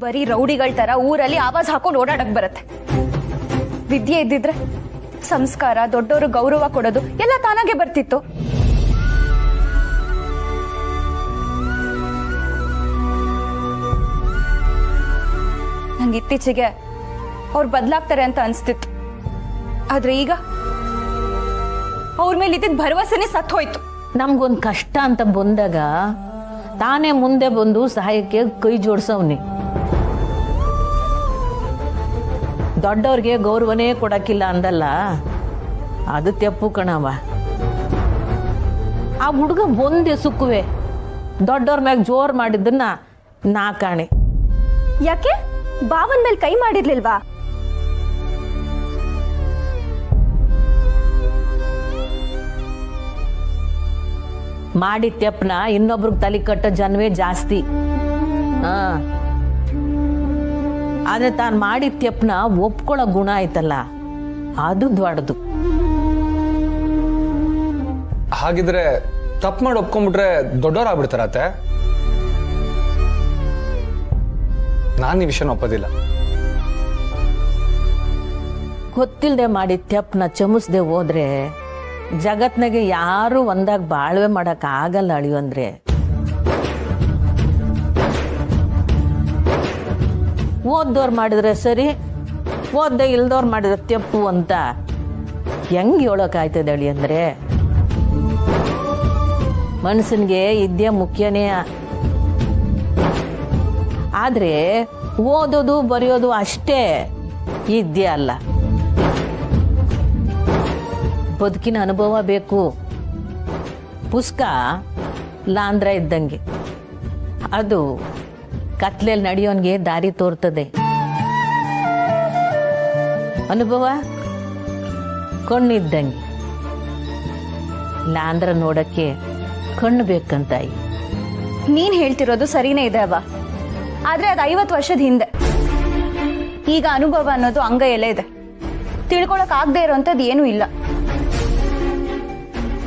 ಬರೀ ರೌಡಿಗಳ ತರ ಊರಲ್ಲಿ ಆವಾಜ್ ಹಾಕೊಂಡು ಓಡಾಡಕ್ ಬರುತ್ತೆ. ವಿದ್ಯೆ ಇದ್ದಿದ್ರೆ ಸಂಸ್ಕಾರ, ದೊಡ್ಡವರು ಗೌರವ ಕೊಡೋದು ಎಲ್ಲ ತಾನಾಗೆ ಬರ್ತಿತ್ತು. ನಂಗೆ ಇತ್ತೀಚೆಗೆ ಅವ್ರು ಬದಲಾಗ್ತಾರೆ ಅಂತ ಅನ್ಸ್ತಿತ್ತು. ಆದ್ರೆ ಈಗ ಅವ್ರ ಮೇಲೆ ಇದ್ದಿದ್ದ ಭರವಸೆನೇ ಸತ್ತು ಹೋಯ್ತು. ನಮ್ಗೊಂದು ಕಷ್ಟ ಅಂತ ಬಂದಾಗ ತಾನೇ ಮುಂದೆ ಬಂದು ಸಹಾಯಕ್ಕೆ ಕೈ ಜೋಡ್ಸವ್ನಿ. ದೊಡ್ಡವ್ರಿಗೆ ಗೌರವನೇ ಕೊಡಕ್ಕಿಲ್ಲ ಅಂದಲ್ಲ, ಅದು ತೆಪ್ಪು ಕಣವ. ಆ ಹುಡುಗ ಬಂದೆ ಸುಕ್ಕುವೆ ದೊಡ್ಡವ್ರ ಮ್ಯಾಗ ಜೋರ್ ಮಾಡಿದ್ದನ್ನ ನಾ ಕಾಣೆ. ಯಾಕೆ ಬಾವನ್ ಮೇಲೆ ಕೈ ಮಾಡಿರ್ಲಿಲ್ವಾ? ಮಾಡಿ ತೆಪ್ಪನ ಇನ್ನೊಬ್ರಿಗೆ ತಲೆ ಕಟ್ಟೋ ಜನವೇ ಜಾಸ್ತಿ. ಆದ್ರೆ ತಾನು ಮಾಡಿದ ತೆಪ್ಪನ ಒಪ್ಕೊಳ್ಳೋ ಗುಣ ಆಯ್ತಲ್ಲ, ಅದು ದೊಡ್ಡದು. ಹಾಗಿದ್ರೆ ತಪ್ಪು ಮಾಡಿ ಒಪ್ಕೊಂಡ್ಬಿಟ್ರೆ ದೊಡ್ಡವರಾಗ್ಬಿಡ್ತಾರತ್ತೆ. ನಾನು ಈ ವಿಷಯನ ಒಪ್ಪೋದಿಲ್ಲ. ಗೊತ್ತಿಲ್ಲದೆ ಮಾಡಿದ ತೆಪ್ಪನ ಚಮಸ್ದೆ ಹೋದ್ರೆ ಜಗತ್ನಾಗೆ ಯಾರು ಒಂದಾಗ ಬಾಳ್ವೆ ಮಾಡಕ್ ಆಗಲ್ಲ ಅಳಿಯೋ. ಅಂದ್ರೆ ಓದ್ದವ್ರು ಮಾಡಿದ್ರೆ ಸರಿ, ಓದ್ದೆ ಇಲ್ದವ್ರು ಮಾಡಿದ್ರೆ ತೆಪ್ಪು ಅಂತ ಹೆಂಗ್ ಹೇಳೋಕಾಯ್ತದೆ ಅಳಿ. ಅಂದ್ರೆ ಮನುಷ್ಯನ್ಗೆ ಇದ್ದೇ ಮುಖ್ಯನೇ. ಆದ್ರೆ ಓದೋದು ಬರೆಯೋದು ಅಷ್ಟೇ ಇದ್ದೇ ಅಲ್ಲ. ಬದುಕಿನ ಅನುಭವ ಬೇಕು. ಪುಸ್ತಕ ಲಾಂದ್ರ ಇದ್ದಂಗೆ, ಅದು ಕತ್ಲೆಯಲ್ಲಿ ನಡೆಯೋನ್ಗೆ ದಾರಿ ತೋರ್ತದೆ. ಅನುಭವ ಕಣ್ಣಿದ್ದಂಗೆ, ಲಾಂದ್ರ ನೋಡಕ್ಕೆ ಕಣ್ಣು ಬೇಕಂತಾಯಿ. ನೀನ್ ಹೇಳ್ತಿರೋದು ಸರಿನೇ ಇದೆ ಅವ್ವ, ಆದ್ರೆ ಅದು 50 ವರ್ಷದ ಹಿಂದೆ. ಈಗ ಅನುಭವ ಅನ್ನೋದು ಅಂಗ ಎಲೆ ಇದೆ. ತಿಳ್ಕೊಳಕ್ ಆಗದೆ ಇರೋಂಥದ್ದು ಏನೂ ಇಲ್ಲ.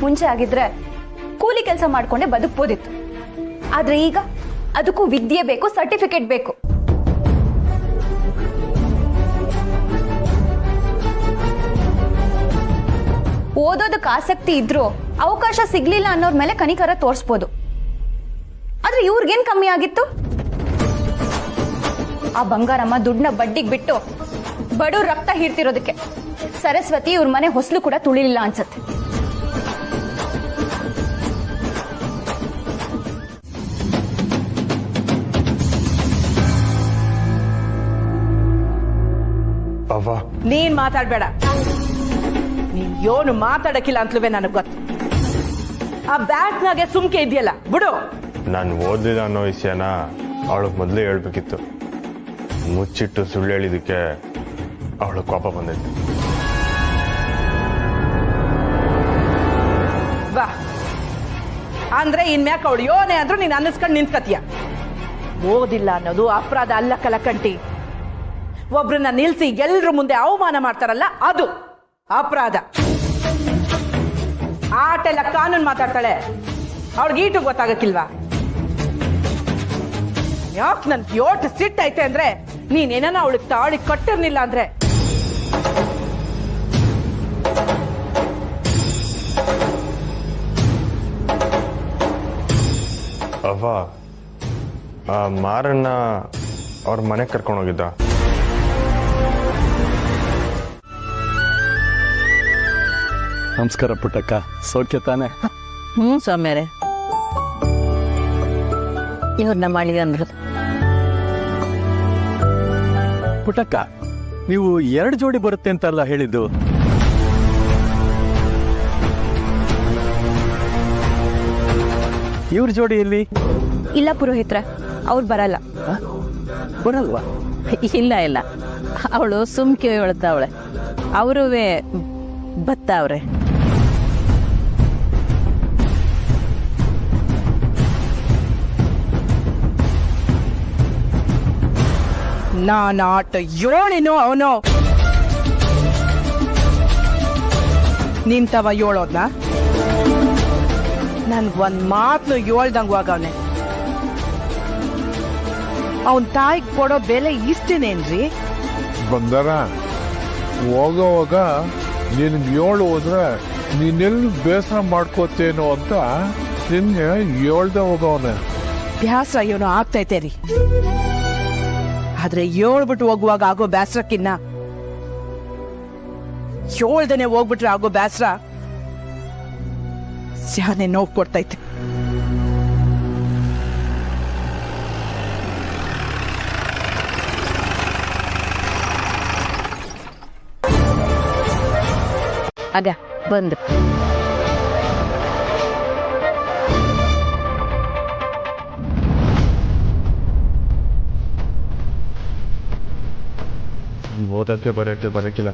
ಮುಂಚೆ ಆಗಿದ್ರೆ ಕೂಲಿ ಕೆಲಸ ಮಾಡ್ಕೊಂಡೆ ಬದುಕ್ಬೋದಿತ್ತು. ಆದ್ರೆ ಈಗ ಅದಕ್ಕೂ ವಿದ್ಯೆ ಬೇಕು, ಸರ್ಟಿಫಿಕೇಟ್ ಬೇಕು. ಓದೋದಕ್ಕೆ ಆಸಕ್ತಿ ಇದ್ರೂ ಅವಕಾಶ ಸಿಗ್ಲಿಲ್ಲ ಅನ್ನೋರ್ ಮೇಲೆ ಕನಿಕರ ತೋರಿಸ್ಬೋದು. ಆದ್ರೆ ಇವ್ರಿಗೇನ್ ಕಮ್ಮಿ ಆಗಿತ್ತು? ಆ ಬಂಗಾರಮ್ಮ ದುಡ್ಡನ್ನ ಬಡ್ಡಿಗೆ ಬಿಟ್ಟು ಬಡವ್ರ ರಕ್ತ ಹೀರ್ತಿರೋದಕ್ಕೆ ಸರಸ್ವತಿ ಇವ್ರ ಮನೆ ಹೊಸಲು ಕೂಡ ತುಳಿಲಿಲ್ಲ ಅನ್ಸತ್ತೆ. ನೀನ್ ಮಾತಾಡ್ಬೇಡ. ನೀನ್ ಯೋನು ಮಾತಾಡಕ್ಕಿಲ್ಲ ಅಂತಲೇ ನನಗ್ ಗೊತ್ತು. ಆ ಬ್ಯಾಗ್ನಾಗೆ ಸುಮ್ಕೆ ಇದೆಯಲ್ಲ ಬಿಡು. ನಾನು ಓದಿಲ್ಲ ಅನ್ನೋ ವಿಷಯನ ಅವಳಿಗೆ ಮೊದಲೇ ಹೇಳ್ಬೇಕಿತ್ತು. ಮುಚ್ಚಿಟ್ಟು ಸುಳ್ಳು ಹೇಳಿದಕ್ಕೆ ಅವಳು ಕೋಪ ಬಂದೈತೆ. ಬಾ ಅಂದ್ರೆ ಇನ್ಮ್ಯಾಕ ಅವಳು ಯೋನೆ ಆದ್ರೂ ನೀನ್ ಅನ್ನಿಸ್ಕೊಂಡು ನಿಂತ್ಕತಿಯ. ಓದಿಲ್ಲ ಅನ್ನೋದು ಅಪರಾಧ ಅಲ್ಲ ಕಲಕಂಟಿ. ಒಬ್ರನ್ನ ನಿಲ್ಸಿ ಎಲ್ರ ಮುಂದೆ ಅವಮಾನ ಮಾಡ್ತಾರಲ್ಲ, ಅದು ಅಪರಾಧ. ಆಟೆಲ್ಲ ಕಾನೂನು ಮಾತಾಡ್ತಾಳೆ. ಅವಳಿಗೆ ಈಟು ಗೊತ್ತಾಗಕ್ಕಿಲ್ವಾ? ಯಾಕೆ ನನ್ ಯೋಟ್ ಸಿಟ್ಟೈತೆ ಅಂದ್ರೆ ನೀನೇನ ಅವಳಿಗೆ ತಾಳಿ ಕಟ್ಟಿರ್ಲಿಲ್ಲ ಅಂದ್ರೆ. ಅವ್ವ, ಆ ಮಾರನ್ನ ಅವ್ರ ಮನೆಗೆ ಕರ್ಕೊಂಡೋಗಿದ್ದ. ನಮಸ್ಕಾರ ಪುಟ್ಟಕ್ಕ, ಸೌಖ್ಯ ತಾನೆ? ಸ್ವಾಮ್ಯಾರೆ, ಇವ್ರನ್ನ ಮಾಡಿ ಅಂದ್ರು. ಪುಟ್ಟಕ್ಕ, ನೀವು 2 ಜೋಡಿ ಬರುತ್ತೆ ಅಂತಲ್ಲ ಹೇಳಿದ್ದು? ಇವ್ರ ಜೋಡಿ ಎಲ್ಲಿ? ಇಲ್ಲ ಪುರೋಹಿತ್ರ, ಅವ್ರು ಬರಲ್ಲ. ಬರಲ್ವಾ? ಇಲ್ಲ ಇಲ್ಲ, ಅವಳು ಸುಮ್ಕೆ ಹೇಳ್ತಾವಳೆ. ಅವರುವೆ ಬತ್ತಾವ್ರೆ. ನಾನಾಟ ಯೋಳಿನೋ ಅವನೋ ನಿಂತವ ಯೋಳೋದ್ನ. ನನ್ಗೊಂದ್ ಮಾತನ್ನು ಹೇಳ್ದಂಗವಾಗವನೆ. ಅವನ್ ತಾಯಿಗೆ ಕೊಡೋ ಬೆಲೆ ಇಷ್ಟೇನೇನ್ರಿ? ಬಂದಾರ ಹೋಗೋವಾಗ ನಿನ್ಗೆ ಏಳು ಹೋದ್ರೆ ನೀನೆಲ್ಲಿ ಬೇಸರ ಮಾಡ್ಕೋತೇನೋ ಅಂತ ನಿನ್ಗೆ ಹೇಳ್ದೆ ಹೋಗವನೆ. ಬ್ಯಾಸರ ಏನೋ ಆಗ್ತೈತೆ ರೀ, ಆದ್ರೆ ಹೇಳ್ಬಿಟ್ಟು ಹೋಗುವಾಗ ಆಗೋ ಬ್ಯಾಸರಕ್ಕಿನ್ನ ಹೇಳ್ದೇನೆ ಹೋಗ್ಬಿಟ್ರೆ ಆಗೋ ಬ್ಯಾಸರ ಸ್ಯಾನೆ ನೋವು ಕೊಡ್ತೈತೆ. ಆಗ ಬಂದು ಓದಕ್ಕೆ ಬರೋಕ್ಕಿಲ್ಲ.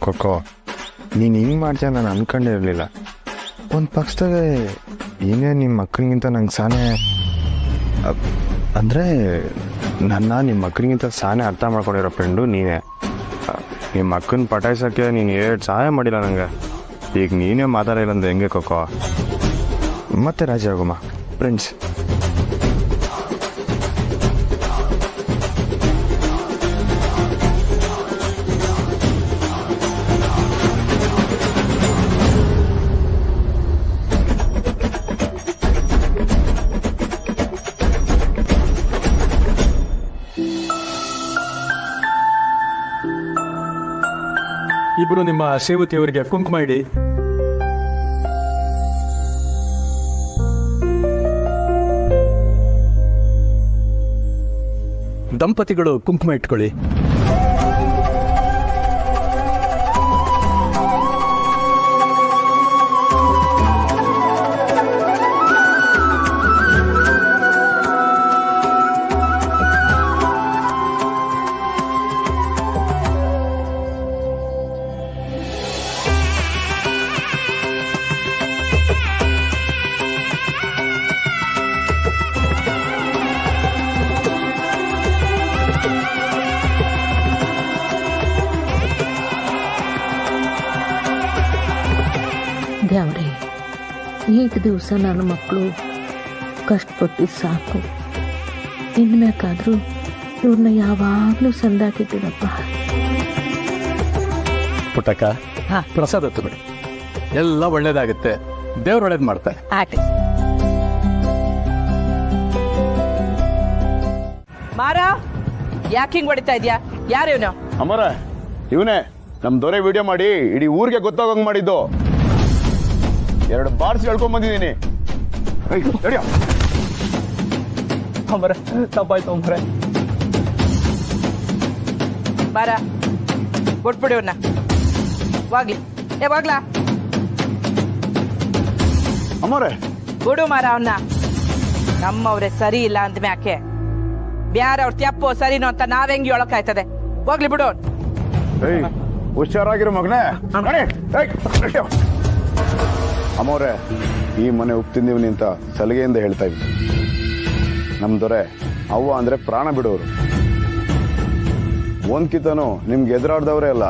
ಕೊಕ್ಕೋ, ನೀನು ಹಿಂಗೆ ಮಾಡ್ತೀಯ ನಾನು ಅನ್ಕೊಂಡೇ ಇರಲಿಲ್ಲ. ಒಂದು ಪಕ್ಷದಾಗ ಏನೇ ನಿಮ್ಮ ಮಕ್ಕಳಿಗಿಂತ ನಂಗೆ ಸಾನೆ ಅಂದರೆ ನಿಮ್ಮ ಮಕ್ಕಳಿಗಿಂತ ಸಾನೆ ಅರ್ಥ ಮಾಡ್ಕೊಂಡಿರೋ ಫ್ರೆಂಡು ನೀನೇ. ನಿಮ್ಮ ಮಕ್ಕನ ಪಟಾಯಿಸೋಕ್ಕೆ ನೀನು ಏನು ಸಹಾಯ ಮಾಡಿಲ್ಲ ನನಗೆ. ಈಗ ನೀನೇ ಮಾತಾಡಿಲ್ಲ ಅಂದ್ರೆ ಹೆಂಗೆ ಕೊಕ್ಕೋ? ಮತ್ತೆ ರಾಜಿ ಆಗೋಮ್ಮ ಫ್ರೆಂಡ್ಸ್. ಇಬ್ರು ನಿಮ್ಮ ಸೇವತಿಯವರಿಗೆ ಕುಂಕುಮ ಇಡಿ. ದಂಪತಿಗಳು ಕುಂಕುಮ ಇಟ್ಕೊಳ್ಳಿ. ದೇವ್ರೆ, ಈಗ ದಿವಸ ನನ್ನ ಮಕ್ಕಳು ಕಷ್ಟಪಟ್ಟು ಸಾಕು. ಇನ್ಮ್ಯಾಕಾದ್ರೂ ಇವ್ರನ್ನ ಯಾವಾಗಲೂ ಸಂದಾಕಿದ್ದೀನಪ್ಪ. ಪುಟ್ಟಕ್ಕ, ಪ್ರಸಾದ ತಗೊಳ್ಳಿ. ಎಲ್ಲ ಒಳ್ಳೇದಾಗುತ್ತೆ, ದೇವ್ರು ಒಳ್ಳೇದು ಮಾಡ್ತಾರೆ. ಮಾರ, ಯಾಕೆ ಹಿಂಗ್ ಹೊಡಿತಾ ಇದ್ಯಾ? ಯಾರು ಇವನು? ಅಮರ, ಇವನೇ ನಮ್ಮ ದೊರೆ ವಿಡಿಯೋ ಮಾಡಿ ಇಡೀ ಊರಿಗೆ ಗೊತ್ತಾಗಂಗ್ ಮಾಡಿದ್ದು. 2 ಬಾರ್ಸ್ ಹೇಳ್ಕೊಂಡ್ ಬಂದಿದ್ದೀನಿ. ತಪ್ಪಾಯ್ತು ಅಮ್ಮರೆ. ಮಾರ, ಕೊಟ್ಬಿಡಿ ಅವನ್ನ. ವಾಗ್ಲಿ ವಾಗ್ಲಾ ಅಮ್ಮರೇ, ಬಿಡು ಮಾರ ಅವನ್ನ. ನಮ್ಮವ್ರೆ ಸರಿ ಇಲ್ಲ ಅಂದ ಮ್ಯಾಕೆ ಬ್ಯಾರವ್ರ ತ್ಯಪ್ಪೋ ಸರಿನೋ ಅಂತ ನಾವೆಂಗ್ ಹೇಳಕ್ಕಾಯ್ತದೆ? ಹೋಗ್ಲಿ ಬಿಡು. ಹುಷಾರಾಗಿರೋ ಮಗನೇ. ಅಮ್ಮವ್ರೆ, ಈ ಮನೆ ಉಪ್ತಿದ್ದೀವಿ ಅಂತ ಸಲಿಗೆಯಿಂದ ಹೇಳ್ತಾ ಇದ್ವಿ. ನಮ್ಮ ದೊರೆ ಅವ್ವ ಅಂದ್ರೆ ಪ್ರಾಣ ಬಿಡೋರು. ಒಂದ್ಕಿತನೂ ನಿಮ್ಗೆ ಎದುರಾಡ್ದವ್ರೆ ಅಲ್ಲ,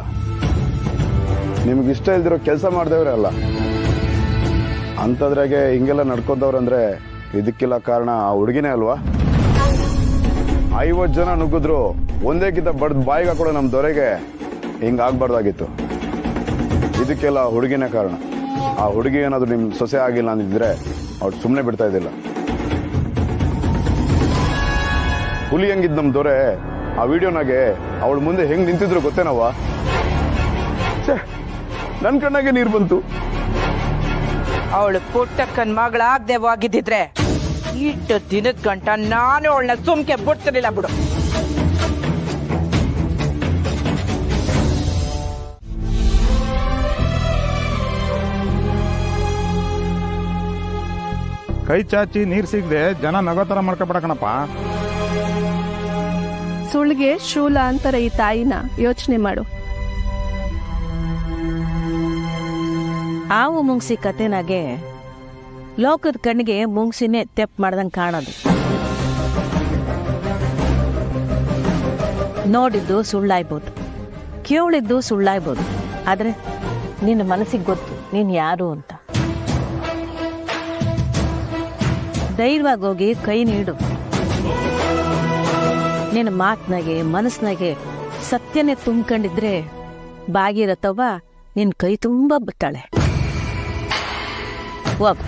ನಿಮ್ಗೆ ಇಷ್ಟ ಇಲ್ದಿರೋ ಕೆಲಸ ಮಾಡ್ದವ್ರೆ ಅಲ್ಲ. ಅಂಥದ್ರಾಗೆ ಹಿಂಗೆಲ್ಲ ನಡ್ಕೊಂಡವ್ರಂದ್ರೆ ಇದಕ್ಕೆಲ್ಲ ಕಾರಣ ಆ ಹುಡುಗಿನೇ ಅಲ್ವಾ? 50 ಜನ ನುಗ್ಗಿದ್ರು ಒಂದೇ ಕಿತ ಬಡ್ದು ಬಾಯಿಗೆ ಹಾಕೊಡೋ ನಮ್ಮ ದೊರೆಗೆ ಹಿಂಗಾಗ್ಬಾರ್ದಾಗಿತ್ತು. ಇದಕ್ಕೆಲ್ಲ ಹುಡುಗಿನೇ ಕಾರಣ. ಆ ಹುಡುಗಿ ಏನಾದ್ರು ನಿಮ್ ಸೊಸೆ ಆಗಿಲ್ಲ ಅಂದಿದ್ರೆ ಅವ್ರು ಸುಮ್ಮನೆ ಬಿಡ್ತಾ ಇದ್ದಿಲ್ಲ. ಹುಲಿ ಹಂಗಿದ್ ನಮ್ ದೊರೆ ಆ ವಿಡಿಯೋನಾಗೆ ಅವಳ ಮುಂದೆ ಹೆಂಗ್ ನಿಂತಿದ್ರು ಗೊತ್ತೇನವ್ವ? ನನ್ ಕಣ್ಣಾಗೆ ನೀರು ಬಂತು. ಅವಳು ಪುಟ್ಟಕ್ಕನ್ ಮಗಳಾಗ್ದೇವಾಗಿದ್ದಿದ್ರೆ ಇಟ್ಟು ದಿನದ ಗಂಟ ನಾನು ಅವಳನ್ನ ಸುಮ್ಕೆ ಬಿಡ್ತಿರ್ಲಿಲ್ಲ ಬಿಡು. ಕೈ ಚಾಚಿ ನೀರು ಸಿಗದೆ ಜನ ನಗೋ ಥರ ಮಾಡ್ಕೊಬೇಡ ಕಣಪ್ಪ. ಸುಳ್ಳಿಗೆ ಶೂಲ ಅಂತಾರೆ ಈ ತಾಯಿನ. ಯೋಚನೆ ಮಾಡು. ಹಾವು ಮುಂಗ್ಸಿ ಕತೆನಾಗೆ ಲೋಕದ ಕಣ್ಣಿಗೆ ಮುಂಗ್ಸಿನೇ ತೆಪ್ ಮಾಡ್ದಂಗೆ ಕಾಣೋದು. ನೋಡಿದ್ದು ಸುಳ್ಳಾಯ್ಬೋದು, ಕೇಳಿದ್ದು ಸುಳ್ಳಾಯ್ಬೋದು, ಆದ್ರೆ ನಿನ್ನ ಮನಸ್ಸಿಗೆ ಗೊತ್ತು ನೀನು ಯಾರು ಅಂತ. ಧೈರ್ಯವಾಗಿ ಹೋಗಿ ಕೈ ನೀಡು. ನಿನ್ನ ಮಾತಿನಾಗೆ ಮನಸ್ಸಿನಾಗೆ ಸತ್ಯನೇ ತುಂಬ್ಕೊಂಡಿದ್ರೆ ಭಾಗೀರಥವ್ವ ನಿನ್ನ ಕೈ ತುಂಬ ಬಿಡ್ತಾಳೆ. ಹೋಗು.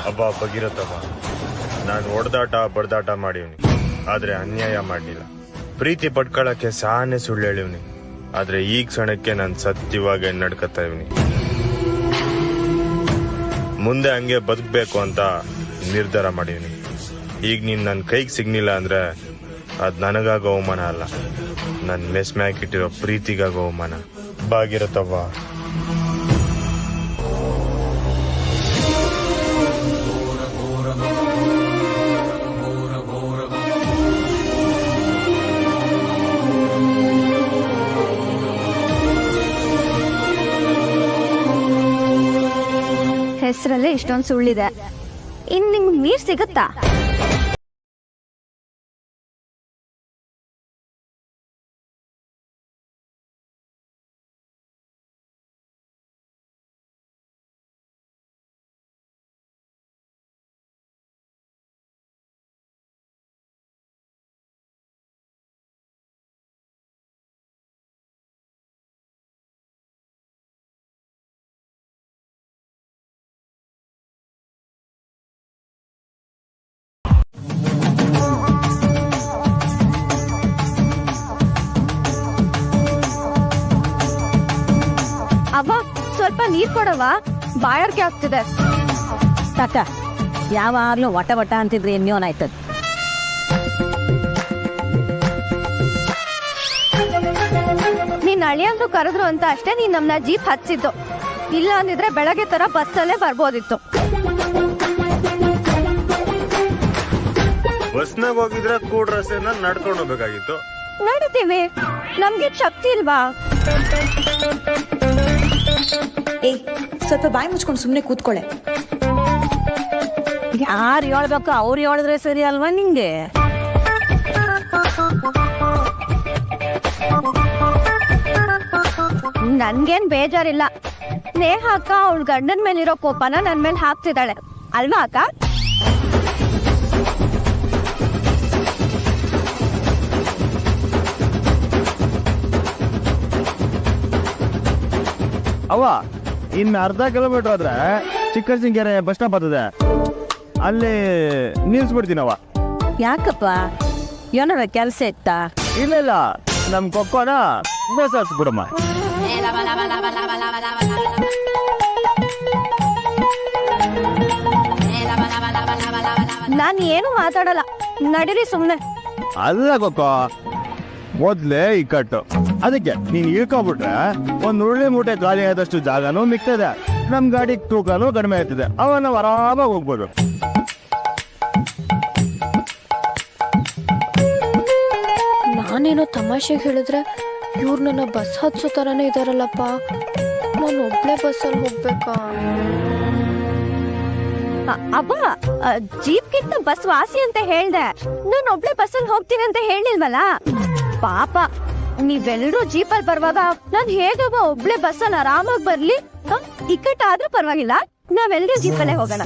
ಅಬ್ಬಾ ಭಗೀರಥವ್ವ, ನಾನು ಹೊಡೆದಾಟ ಬಡ್ದಾಟ ಮಾಡಿವ್ನಿ, ಆದ್ರೆ ಅನ್ಯಾಯ ಮಾಡಲಿಲ್ಲ. ಪ್ರೀತಿ ಪಡ್ಕೊಳಕ್ಕೆ ಸಾನೆ ಸುಳ್ಳು ಹೇಳಿವ್ನಿ, ಆದ್ರೆ ಈಗ ಕ್ಷಣಕ್ಕೆ ನಾನು ಸತ್ಯವಾಗಿ ನಡ್ಕತಾ ಇವ್ನಿ. ಮುಂದೆ ಹಂಗೆ ಬದುಕಬೇಕು ಅಂತ ನಿರ್ಧಾರ ಮಾಡಿವ್ನಿ. ಈಗ ನೀನ್ ನನ್ನ ಕೈಗೆ ಸಿಗ್ನಿಲ್ಲ ಅಂದ್ರೆ ಅದ್ ನನಗಾಗೋ ಅವಮಾನ ಅಲ್ಲ, ನನ್ನ ಮೆಸ್ ಮ್ಯಾಕಿಟ್ಟಿರೋ ಪ್ರೀತಿಗಾಗೋ ಅವಮಾನ. ಭಾಗೀರಥವ್ವ, ಹೆಸರಲ್ಲೇ ಇಷ್ಟೊಂದು ಸುಳ್ಳಿದೆ, ಇನ್ ನಿಂಗೆ ನೀರ್ ಸಿಗುತ್ತಾ? ಅವ್ವ, ಸ್ವಲ್ಪ ನೀರ್ ಕೊಡವ, ಬಾಯಾರಿಕೆ ಆಗ್ತಿದೆ. ತಾತ ಯಾವಾಗ್ಲೂ ವಟ ವಟ ಅಂತಿದ್ರೆ ಇನ್ನೋನಾಯ್ತದ. ನೀನ್ ಅಳಿಯಂದ್ರು ಕರೆದ್ರು ಅಂತ ಅಷ್ಟೇ ನೀನ್ ನಮ್ನ ಜೀಪ್ ಹಚ್ಚಿದ್ದು. ಇಲ್ಲ ಅಂದಿದ್ರೆ ಬೆಳಗ್ಗೆ ತರ ಬಸ್ಸಲ್ಲೇ ಬರ್ಬೋದಿತ್ತು. ಬಸ್ನಾಗ ಹೋಗಿದ್ರೆ ಕೂಡ್ ರಸ್ತೆನ ನಡ್ಕೊಂಡು ಹೋಗ್ಬೇಕಾಗಿತ್ತು. ನಡಿತೀವಿ, ನಮ್ಗೆ ಶಕ್ತಿ ಇಲ್ವಾ? ಸ್ವಲ್ಪ ಬಾಯಿ ಮುಚ್ಕೊಂಡು ಸುಮ್ಮನೆ ಕೂತ್ಕೊಳ್ಳೆ. ಯಾರು ಹೇಳ್ಬೇಕು ಅವ್ರು ಹೇಳಿದ್ರೆ ಸರಿ ಅಲ್ವಾ ನಿಂಗೆ? ನನ್ಗೇನ್ ಬೇಜಾರಿಲ್ಲ. ನೇಹ ಅಕ್ಕ ಅವಳ ಗಂಡನ ಮೇಲಿರೋ ಕೋಪನ ನನ್ ಮೇಲೆ ಹಾಕ್ತಿದ್ದಾಳೆ ಅಲ್ವಾ ಅಕ್ಕ? ಅವ್ವ, ಇನ್ನು ಅರ್ಧ ಕಿಲೋಮೀಟರ್ ಆದ್ರೆ ಚಿಕ್ಕಸಿಂಗೆರೆ ಬಸ್ ಸ್ಟಾಪ್ ಬರ್ತದೆ, ಅಲ್ಲಿ ನಿಲ್ಸ್ಬಿಡ್ತೀನವ್ವ. ಯಾಕಪ್ಪ, ಏನಾರ ಕೆಲಸ ಇತ್ತಾ? ಇಲ್ಲ ಇಲ್ಲ, ನಮ್ ಕೊಕ್ಕೋನ ಬಸ್ ಹಚ್ಬಿಡಮ್ಮ. ನಾನ್ ಏನು ಮಾತಾಡಲ್ಲ, ನಡೀರಿ ಸುಮ್ನೆ. ಅಲ್ಲ ಕೊಕ್ಕೋ, ಮೊದ್ಲೇ ಇಕ್ಕಟ್ಟು, ಅದಕ್ಕೆ ನೀನ್ ಇಳ್ಕೊಂಡ್ಬಿಟ್ರೆ ಒಂದ್ ಉರುಳಿ ಮೂಟೆ ಖಾಲಿ ಆದಷ್ಟು ಜಾಗನೂ ಮಿಕ್ತದೆ, ನಮ್ ಗಾಡಿ ತೂಕನೂ ಕಡಿಮೆ ಆಗ್ತದೆ, ಅವ ನಾವು ಆರಾಮಾಗಿ ಹೋಗ್ಬೋದು. ನಾನೇನೋ ತಮಾಷೆಗೆ ಹೇಳಿದ್ರೆ ಇವ್ರು ನನ್ನ ಬಸ್ ಹತ್ಸೋ ಥರನೇ ಇದಾರಲ್ಲಪ್ಪ. ನಾನು ಒಬ್ಳೆ ಬಸ್ಸಲ್ಲಿ ಹೋಗ್ಬೇಕಾ? ಅಬ್ಬ, ಜೀಪ್ಗಿಂತ ಬಸ್ ವಾಸಿ ಅಂತ ಹೇಳ್ದೆ. ನಾನು ಒಬ್ಳೆ ಬಸ್ಸಲ್ಲಿ ಹೋಗ್ತೀನಿ ಅಂತ ಹೇಳಿಲ್ವಲ್ಲ. ಪಾಪ ನೀವೆಲ್ಲರೂ ಜೀಪಲ್ಲಿ ಬರುವಾಗ ನಾನು ಹೇಗವ ಒಬ್ಳೆ ಬಸ್ಸಲ್ಲಿ ಆರಾಮಾಗಿ ಬರ್ಲಿ? ಇಕ್ಕಟ್ಟಾದ್ರೂ ಪರವಾಗಿಲ್ಲ, ನಾವೆಲ್ಲರೂ ಜೀಪಲ್ಲೇ ಹೋಗೋಣ.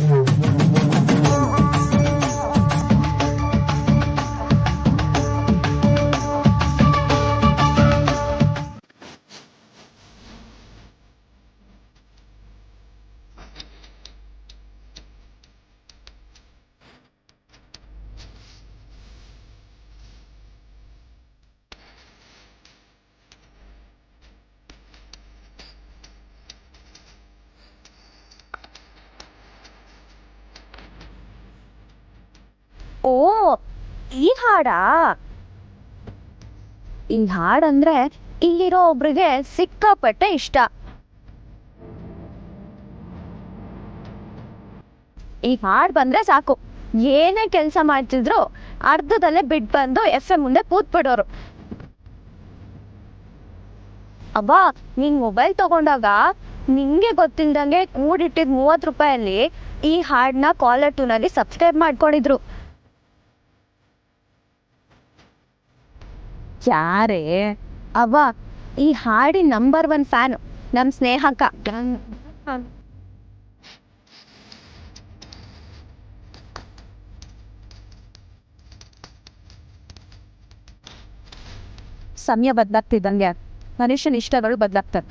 ಓ, ಈ ಹಾಡಾ? ಈ ಹಾಡಂದ್ರೆ ಇಲ್ಲಿರೋ ಒಬ್ರಿಗೆ ಸಿಕ್ಕಾಪಟ್ಟೆ ಇಷ್ಟ. ಈ ಹಾಡ್ ಬಂದ್ರೆ ಸಾಕು, ಏನೇ ಕೆಲಸ ಮಾಡ್ತಿದ್ರು ಅರ್ಧದಲ್ಲೇ ಬಿಟ್ಟು ಬಂದು FM ಮುಂದೆ ಕೂತ್ಬಿಡೋರು. ಅಬ್ಬಾ, ನೀನ್ ಮೊಬೈಲ್ ತಗೊಂಡಾಗ ನಿಂಗೆ ಗೊತ್ತಿಲ್ದಂಗೆ ಕೂಡಿಟ್ಟಿದ್ 30 ರೂಪಾಯಲ್ಲಿ ಈ ಹಾಡ್ನ ಕಾಲರ್ ಟ್ಯೂನಲ್ಲಿ ಸಬ್ಸ್ಕ್ರೈಬ್ ಮಾಡ್ಕೊಂಡಿದ್ರು. ಯಾರೇ? ಅವ್ವ, ಈ ಹಾಡಿನ ನಂಬರ್ 1 ಫ್ಯಾನ್ ನಮ್ ಸ್ನೇಹಕ್ಕ. ಸಮಯ ಬದಲಾಗ್ತಿದ್ದಂಗೆ ಮನುಷ್ಯನ ಇಷ್ಟಗಳು ಬದಲಾಗ್ತವೆ.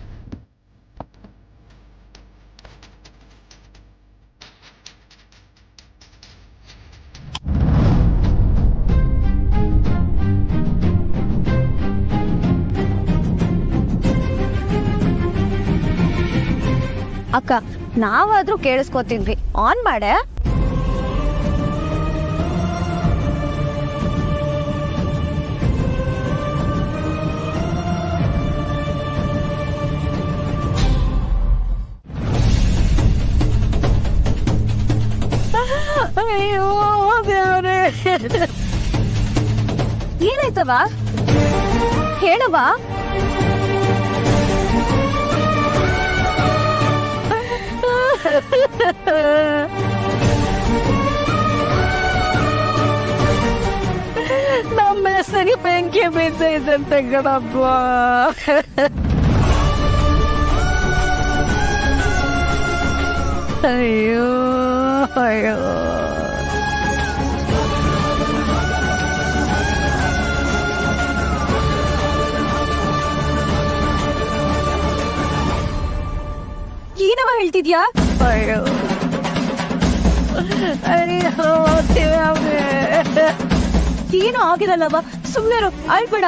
ಅಕ್ಕ, ನಾವಾದ್ರೂ ಕೇಳಿಸ್ಕೊತಿದ್ವಿ, ಆನ್ ಮಾಡೆ. ಅಯ್ಯೋ ದೇವ್ರೇ, ಏನಾಯ್ತವ? ಹೇಳವ. ನಮ್ಮ ಹೆಸರಿಗೆ ಬೆಂಕಿ ಬಿದ್ದೈತಂತೆ ಗಣಪ್ಪ. ಅಯ್ಯೋ ಅಯ್ಯೋ, ಏನವ ಹೇಳ್ತಿದ್ಯಾ? ಅಯ್ಯೋ ಅಯ್ಯೋ ದೇವ್ರೇ. ಏನೂ ಆಗಿರಲ್ಲವ, ಸುಮ್ಮನೆ ಅಳ್ಬೇಡ.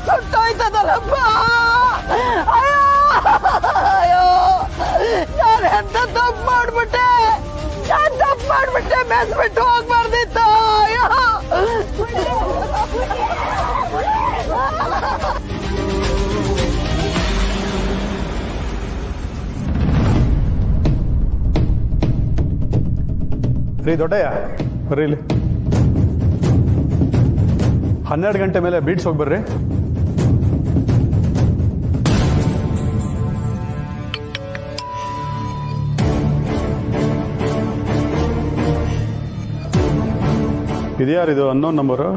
ಸುಟ್ಟೋಯ್ತದಲ್ಲಪ್ಪ. ಅಯ್ಯೋ, ನಾನು ಎಂತ ತಪ್ಪು ಮಾಡ್ಬಿಟ್ಟೆ, ಮೆಸ್ಬಿಟ್ಟು ಹೋಗ್ಬಾರ್ದಿತ್ತು. ಅಯ್ಯೋ, ರೀ ದೊಡ್ಡಯ್ಯ, ಬರ್ರಿ ಇಲ್ಲಿ. 12 ಗಂಟೆ ಮೇಲೆ ಬೀಟ್ಸ್ ಹೋಗಿ ಬರ್ರಿ. ಇದ್ಯಾರಿದು ಅನ್ನೋನ್ ನಂಬರು?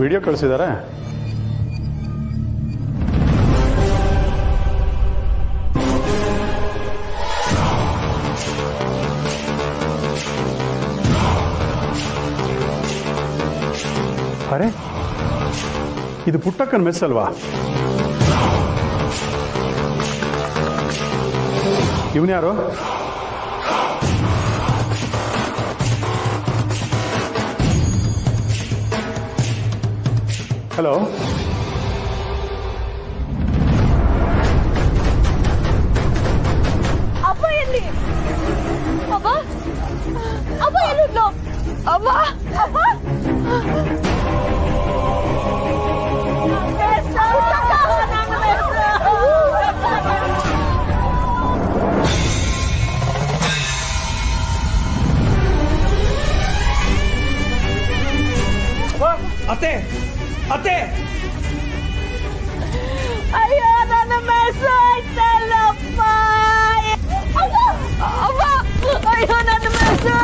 ವಿಡಿಯೋ ಕಳಿಸಿದ್ದಾರೆ. ಅರೆ, ಇದು ಪುಟ್ಟಕ್ಕನ ಮೆಸ್ ಅಲ್ವಾ? ಇವನ್ಯಾರು? ಹಲೋ, ಅಪ್ಪ ಎಲ್ಲಿ? ಅಪ್ಪ, ಅಪ್ಪ ಎಲ್ಲಿದ್ಲು? ಅಪ್ಪ, ಅಪ್ಪ, ಅತ್ತೆ ಅತ್ತೆ, ಅಯ್ಯೋ ನನ್ನ ಮೆಸ್ಸು ಆಯ್ತಲ್ಲಪ್ಪ. ಅಯ್ಯೋ ನನ್ನ ಮೆಸ್ಸು,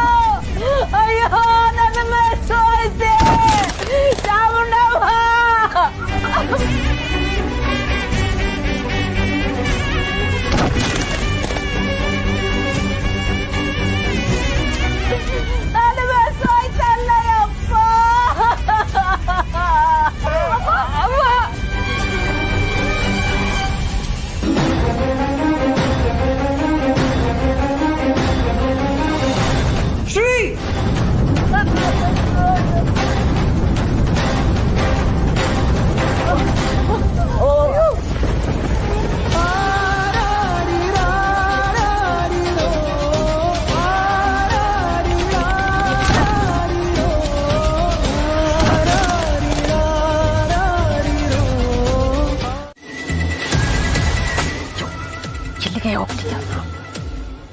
ಅಯ್ಯೋ ನನ್ನ ಮೆಸ್ಸು ಐತೆ ಚಾಮುಂಡವ್ವ. ನನ್ನ ಮೆಸ್ಸು ಆಯ್ತಲ್ಲಯ್ಯಪ್ಪ.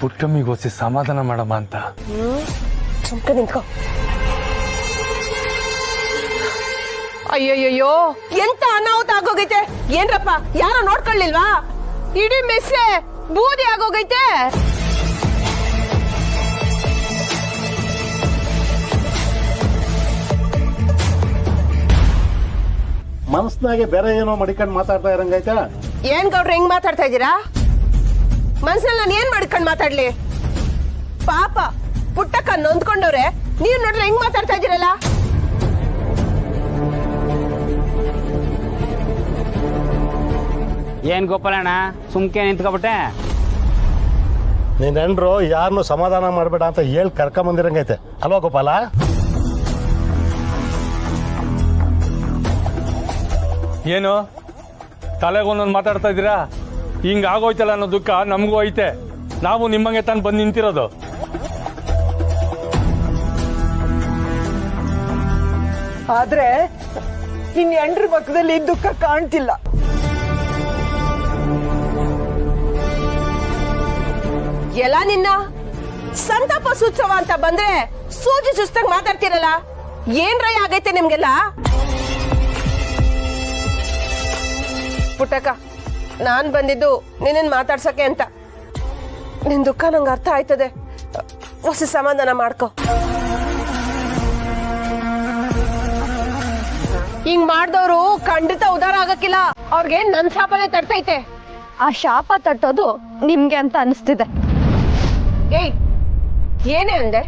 ಪುಟ್ಟಮ್ಮಿಗೋಸಿ ಸಮಾಧಾನ ಮಾಡಮ್ಮ ಅಂತ. ಸುಮ್ಕೆ ನಿಂತ್ಕೋ. ಅಯ್ಯಯ್ಯೋ ಎಂತ ಅನಾಹುತ ಆಗೋಗೈತೆ ಏನ್ರಪ್ಪ, ಯಾರೋ ನೋಡ್ಕೊಳ್ಳಿಲ್ವಾ? ಇಡೀ ಮೆಸ್ಸೆ ಬೂದಿ ಆಗೋಗೈತೆ. ಮನಸ್ನಾಗೆ ಬೇರೆ ಏನೋ ಮಡಿಕೊಂಡು ಮಾತಾಡ್ತಾ ಇರಂಗೈತೆ. ಏನ್ ಗೌಡ್ರ ಹೆಂಗ್ ಮಾತಾಡ್ತಾ ಇದ್ದೀರಾ? ಮನ್ಸಲ್ಲಿ ನಾನು ಏನ್ ಮಾಡ್ಕೊಂಡ್ ಮಾತಾಡ್ಲಿ? ಪಾಪ ಪುಟ್ಟಕ್ಕ ನೊಂದ್ಕೊಂಡವ್ರೆ, ನೀವ್ ನೋಡ್ರಿ ಹೆಂಗ್ ಮಾತಾಡ್ತಾ ಇದ್ದೀರಲ್ಲ. ಏನ್ ಗೋಪಾಲಣ್ಣ ಸುಮ್ಕೆ ನಿಂತ್ಕೊಬಿಟ್ಟೆ? ನೀನ್ ಹೆಂಡ್ರು ಯಾರನ್ನು ಸಮಾಧಾನ ಮಾಡ್ಬೇಡ ಅಂತ ಹೇಳಿ ಕರ್ಕೊಂಬಂದಿರಂಗೈತೆ ಅಲ್ವಾ ಗೋಪಾಲ? ಏನು ತಲೆಗೊಂದೊಂದು ಮಾತಾಡ್ತಾ ಇದ್ದೀರಾ? ಹಿಂಗ ಆಗೋಯ್ತಲ್ಲ ಅನ್ನೋ ದುಃಖ ನಮಗೂ ಐತೆ. ನಾವು ನಿಮ್ಮಂಗೆ ತಾನು ಬಂದು ನಿಂತಿರೋದು. ಆದ್ರೆ ನಿನ್ ಹೆಂಡ್ರ ಮುಖದಲ್ಲಿ ದುಃಖ ಕಾಣ್ತಿಲ್ಲ. ಎಲ್ಲ ನಿನ್ನ ಸಂತಾಪ ಸೂತ್ಸವ ಅಂತ ಬಂದ್ರೆ ಸೂಜಿ ಸುಸ್ತಾಗಿ ಮಾತಾಡ್ತಿರಲ್ಲ. ಏನ್ರೈ ಆಗೈತೆ ನಿಮ್ಗೆಲ್ಲ? ಪುಟ್ಟಕ್ಕ, ನಾನ್ ಬಂದಿದ್ದು ನಿನ್ನ ಮಾತಾಡ್ಸಕ್ಕೆ ಅಂತ. ನಿನ್ ದುಃಖ ನಂಗೆ ಅರ್ಥ ಆಯ್ತದೆ. ಹೊಸ ಸಮಾಧಾನ ಮಾಡ್ಕೊ. ಹಿಂಗ್ ಮಾಡ್ದವ್ರು ಖಂಡಿತ ಉದಾರ ಆಗಕ್ಕಿಲ್ಲ. ಅವ್ರಿಗೆ ನನ್ ಶಾಪನೆ ತಡ್ತೈತೆ. ಆ ಶಾಪ ತಟ್ಟೋದು ನಿಮ್ಗೆ ಅಂತ ಅನಿಸ್ತಿದೆ. ಏಯ್, ಏನೇ ಅಂದೆ?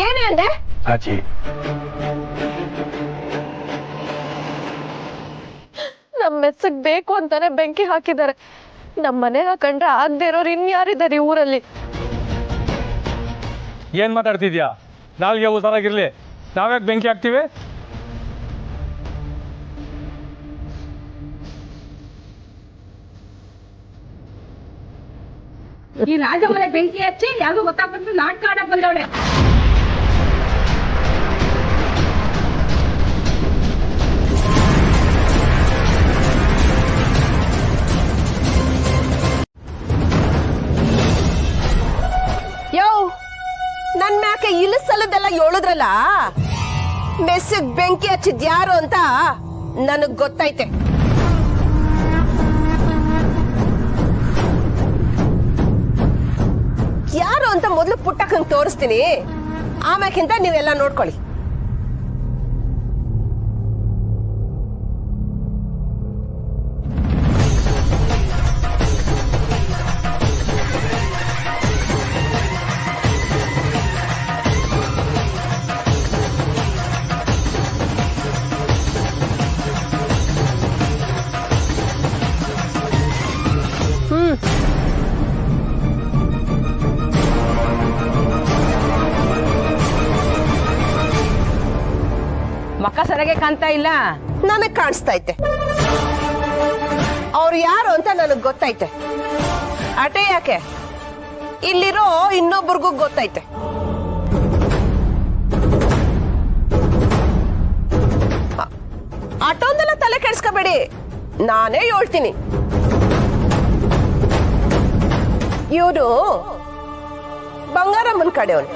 ಏನೇ ಅಂದೆ? ಅಜ್ಜಿ, ನಮ್ಮ ಮೆಸ್ಸಗ್ ಬೇಕು ಅಂತಾನೆ ಬೆಂಕಿ ಹಾಕಿದ್ದಾರೆ. ನಮ್ಮ ಮನೆನ ಕಂಡ್ರೆ ಆಗದೆ ಇರೋರು ಇನ್ಯಾರಿದ್ದಾರೆ ಈ ಊರಲ್ಲಿ? ಏನ್ ಮಾತಾಡ್ತಿದ್ಯಾ? ನಾಲ್ಗೆ ಉಸಾರಾಗಿರ್ಲಿ, ನಾವ್ಯಾಕೆ ಬೆಂಕಿ ಹಾಕ್ತಿವಿ? ಈ ರಾಜಮನೆ ಬೆಂಕಿ ಹಚ್ಚಿ ಯಾವ್ದು ಗೊತ್ತಾಗ್ಬಿಟ್ಟು ನಾಟಕ ಆಡಕ್ ಬಂದವಳೆ. ಯೋ, ನನ್ ಮ್ಯಾಕೆ ಇಳಿಸಲದೆಲ್ಲ ಹೇಳುದ್ರಲ್ಲ, ಮೆಸ್ಸಿಗ್ ಬೆಂಕಿ ಹಚ್ಚಿದ್ ಯಾರು ಅಂತ ನನಗ್ ಗೊತ್ತೈತೆ. ಯಾರು ಅಂತ ಮೊದ್ಲು ಪುಟ್ಟಕ್ಕಂಗ್ ತೋರಿಸ್ತೀನಿ, ಆಮ್ಯಾಕಿಂತ ನೀವೆಲ್ಲ ನೋಡ್ಕೊಳ್ಳಿ. ಮಕ್ಕ ಸರಿಯಾಗಿ ಕಾಣ್ತಾ ಇಲ್ಲ. ನನಗ್ ಕಾಣಿಸ್ತಾ ಐತೆ. ಅವ್ರು ಯಾರು ಅಂತ ನನಗ್ ಗೊತ್ತೈತೆ. ಅಟೆ ಯಾಕೆ, ಇಲ್ಲಿರೋ ಇನ್ನೊಬ್ಬರಿಗೂ ಗೊತ್ತೈತೆ. ಅಟೊಂದೆಲ್ಲ ತಲೆ ಕೆಡ್ಸ್ಕೋಬೇಡಿ, ನಾನೇ ಹೇಳ್ತೀನಿ. ಇವ್ರು ಬಂಗಾರಮ್ಮನ್ ಕಡೆಯವನು.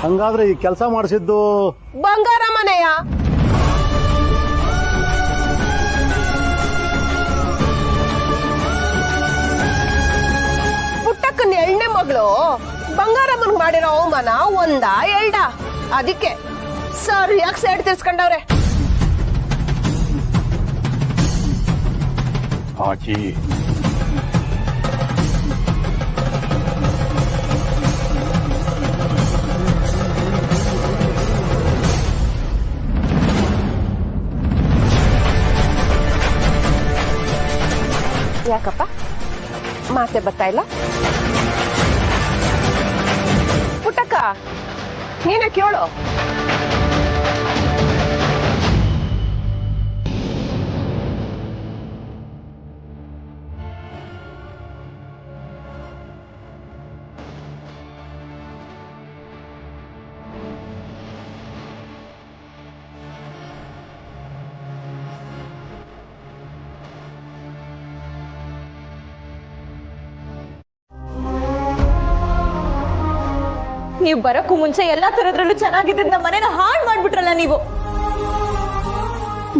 ಹಂಗಾದ್ರೆ ಈ ಕೆಲಸ ಮಾಡಿಸಿದ್ದು ಬಂಗಾರಮ್ಮನೆಯ? ಪುಟ್ಟಕ್ಕನ 2ನೇ ಮಗಳು ಬಂಗಾರಮ್ಮನ್ ಮಾಡಿರೋ ಅವಮಾನ ಒಂದ 2? ಅದಕ್ಕೆ ಸರಿಯಾಗಿ ಸೈಡ್ ತಿರ್ಸ್ಕೊಂಡವ್ರೆ. ಅಜ್ಜಿ, ಯಾಕಪ್ಪ ಮಾತೆ ಬರ್ತಾ ಇಲ್ಲ? ಪುಟ್ಟಕ್ಕ, ನೀನೇ ಕೇಳು. ನೀವು ಬರೋಕ್ಕೂ ಮುಂಚೆ ಎಲ್ಲಾ ತರದ್ರಲ್ಲೂ ಚೆನ್ನಾಗಿದ್ದ ನಮ್ಮ ಮನೇನ ಹಾಳು ಮಾಡ್ಬಿಟ್ರಲ್ಲ ನೀವು.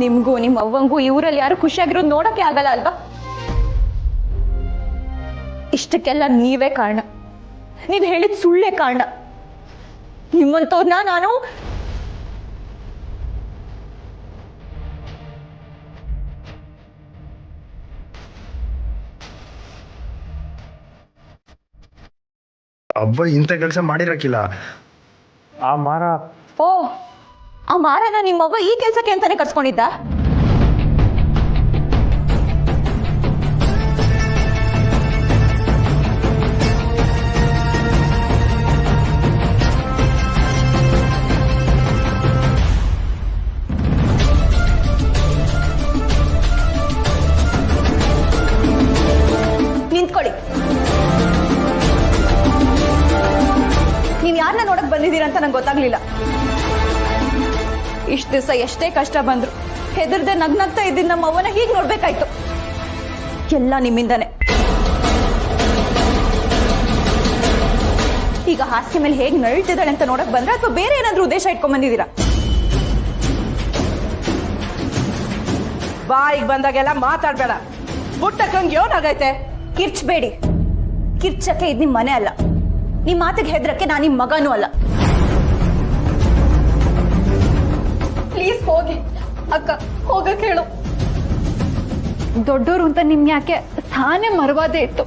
ನಿಮ್ಗೂ ನಿಮ್ಮ ಅವ್ವಂಗೂ ಇವರಲ್ಲಿ ಯಾರು ಖುಷಿಯಾಗಿರೋದು ನೋಡಕ್ಕೆ ಆಗಲ್ಲ ಅಲ್ವಾ? ಇಷ್ಟಕ್ಕೆಲ್ಲ ನೀವೇ ಕಾರಣ. ನೀವ್ ಹೇಳಿದ ಸುಳ್ಳೇ ಕಾರಣ. ನಿಮ್ಮಂತವ್ರನ್ನ ನಾನು ಅಬ್ಬ ಇಂಥ ಕೆಲಸ ಮಾಡಿರಕ್ಕಿಲ್ಲ. ಆ ಮಾರ ಓ, ಆ ಮಾರನ ನಿಮ್ಮವ್ವ ಈ ಕೆಲ್ಸಕ್ಕೆ ಅಂತಾನೆ ಕರ್ಸ್ಕೊಂಡಿದ್ದ? ನಿಂತ್ಕೊಳ್ಳಿ. ನೀವ್ ಯಾರನ್ನ ನೋಡಕ್ ಬಂದಿದ್ದೀರಾ ಅಂತ ನಂಗೆ ಗೊತ್ತಾಗ್ಲಿಲ್ಲ. ಇಷ್ಟ ದಿವಸ ಎಷ್ಟೇ ಕಷ್ಟ ಬಂದ್ರು ಹೆದರ್ದೆ ನಗ್ನಗ್ತಾ ಇದ್ದೀನಿ ನಮ್ಮ ಅವ್ವನ ಹೀಗೆ ನೋಡ್ಬೇಕಾಯ್ತು. ಎಲ್ಲ ನಿಮ್ಮಿಂದಾನೆ. ಈಗ ಹಾಸ್ಯ ಮೇಲೆ ಹೇಗ್ ನಳ್ತಿದ್ದಾಳೆ ಅಂತ ನೋಡಕ್ ಬಂದ್ರೆ ಅಥವಾ ಬೇರೆ ಏನಾದ್ರೂ ಉದ್ದೇಶ ಇಟ್ಕೊಂಡ್ ಬಂದಿದ್ದೀರಾ? ಬಾಯಿಗೆ ಬಂದಾಗೆಲ್ಲ ಮಾತಾಡ್ಬೇಡ. ಪುಟ್ಟಕ್ಕಂಗೆ ಏನಾಗೈತೆ? ಕಿರ್ಚ್ಬೇಡಿ. ಕಿರ್ಚಕ್ಕೆ ಇದ್ ನಿಮ್ ಮನೆ ಅಲ್ಲ. ನಿಮ್ ಮಾತಿಗೆ ಹೆದ್ರಕ್ಕೆ ನಾನು ನಿಮ್ ಮಗನೂ ಅಲ್ಲ. ಪ್ಲೀಸ್ ಹೋಗಿ ಅಕ್ಕ, ಹೋಗಕ್ ಹೇಳು. ದೊಡ್ಡೋರು ಅಂತ ನಿಮ್ ಯಾಕೆ ತಾನೇ ಮರವಾದೇ ಇತ್ತು.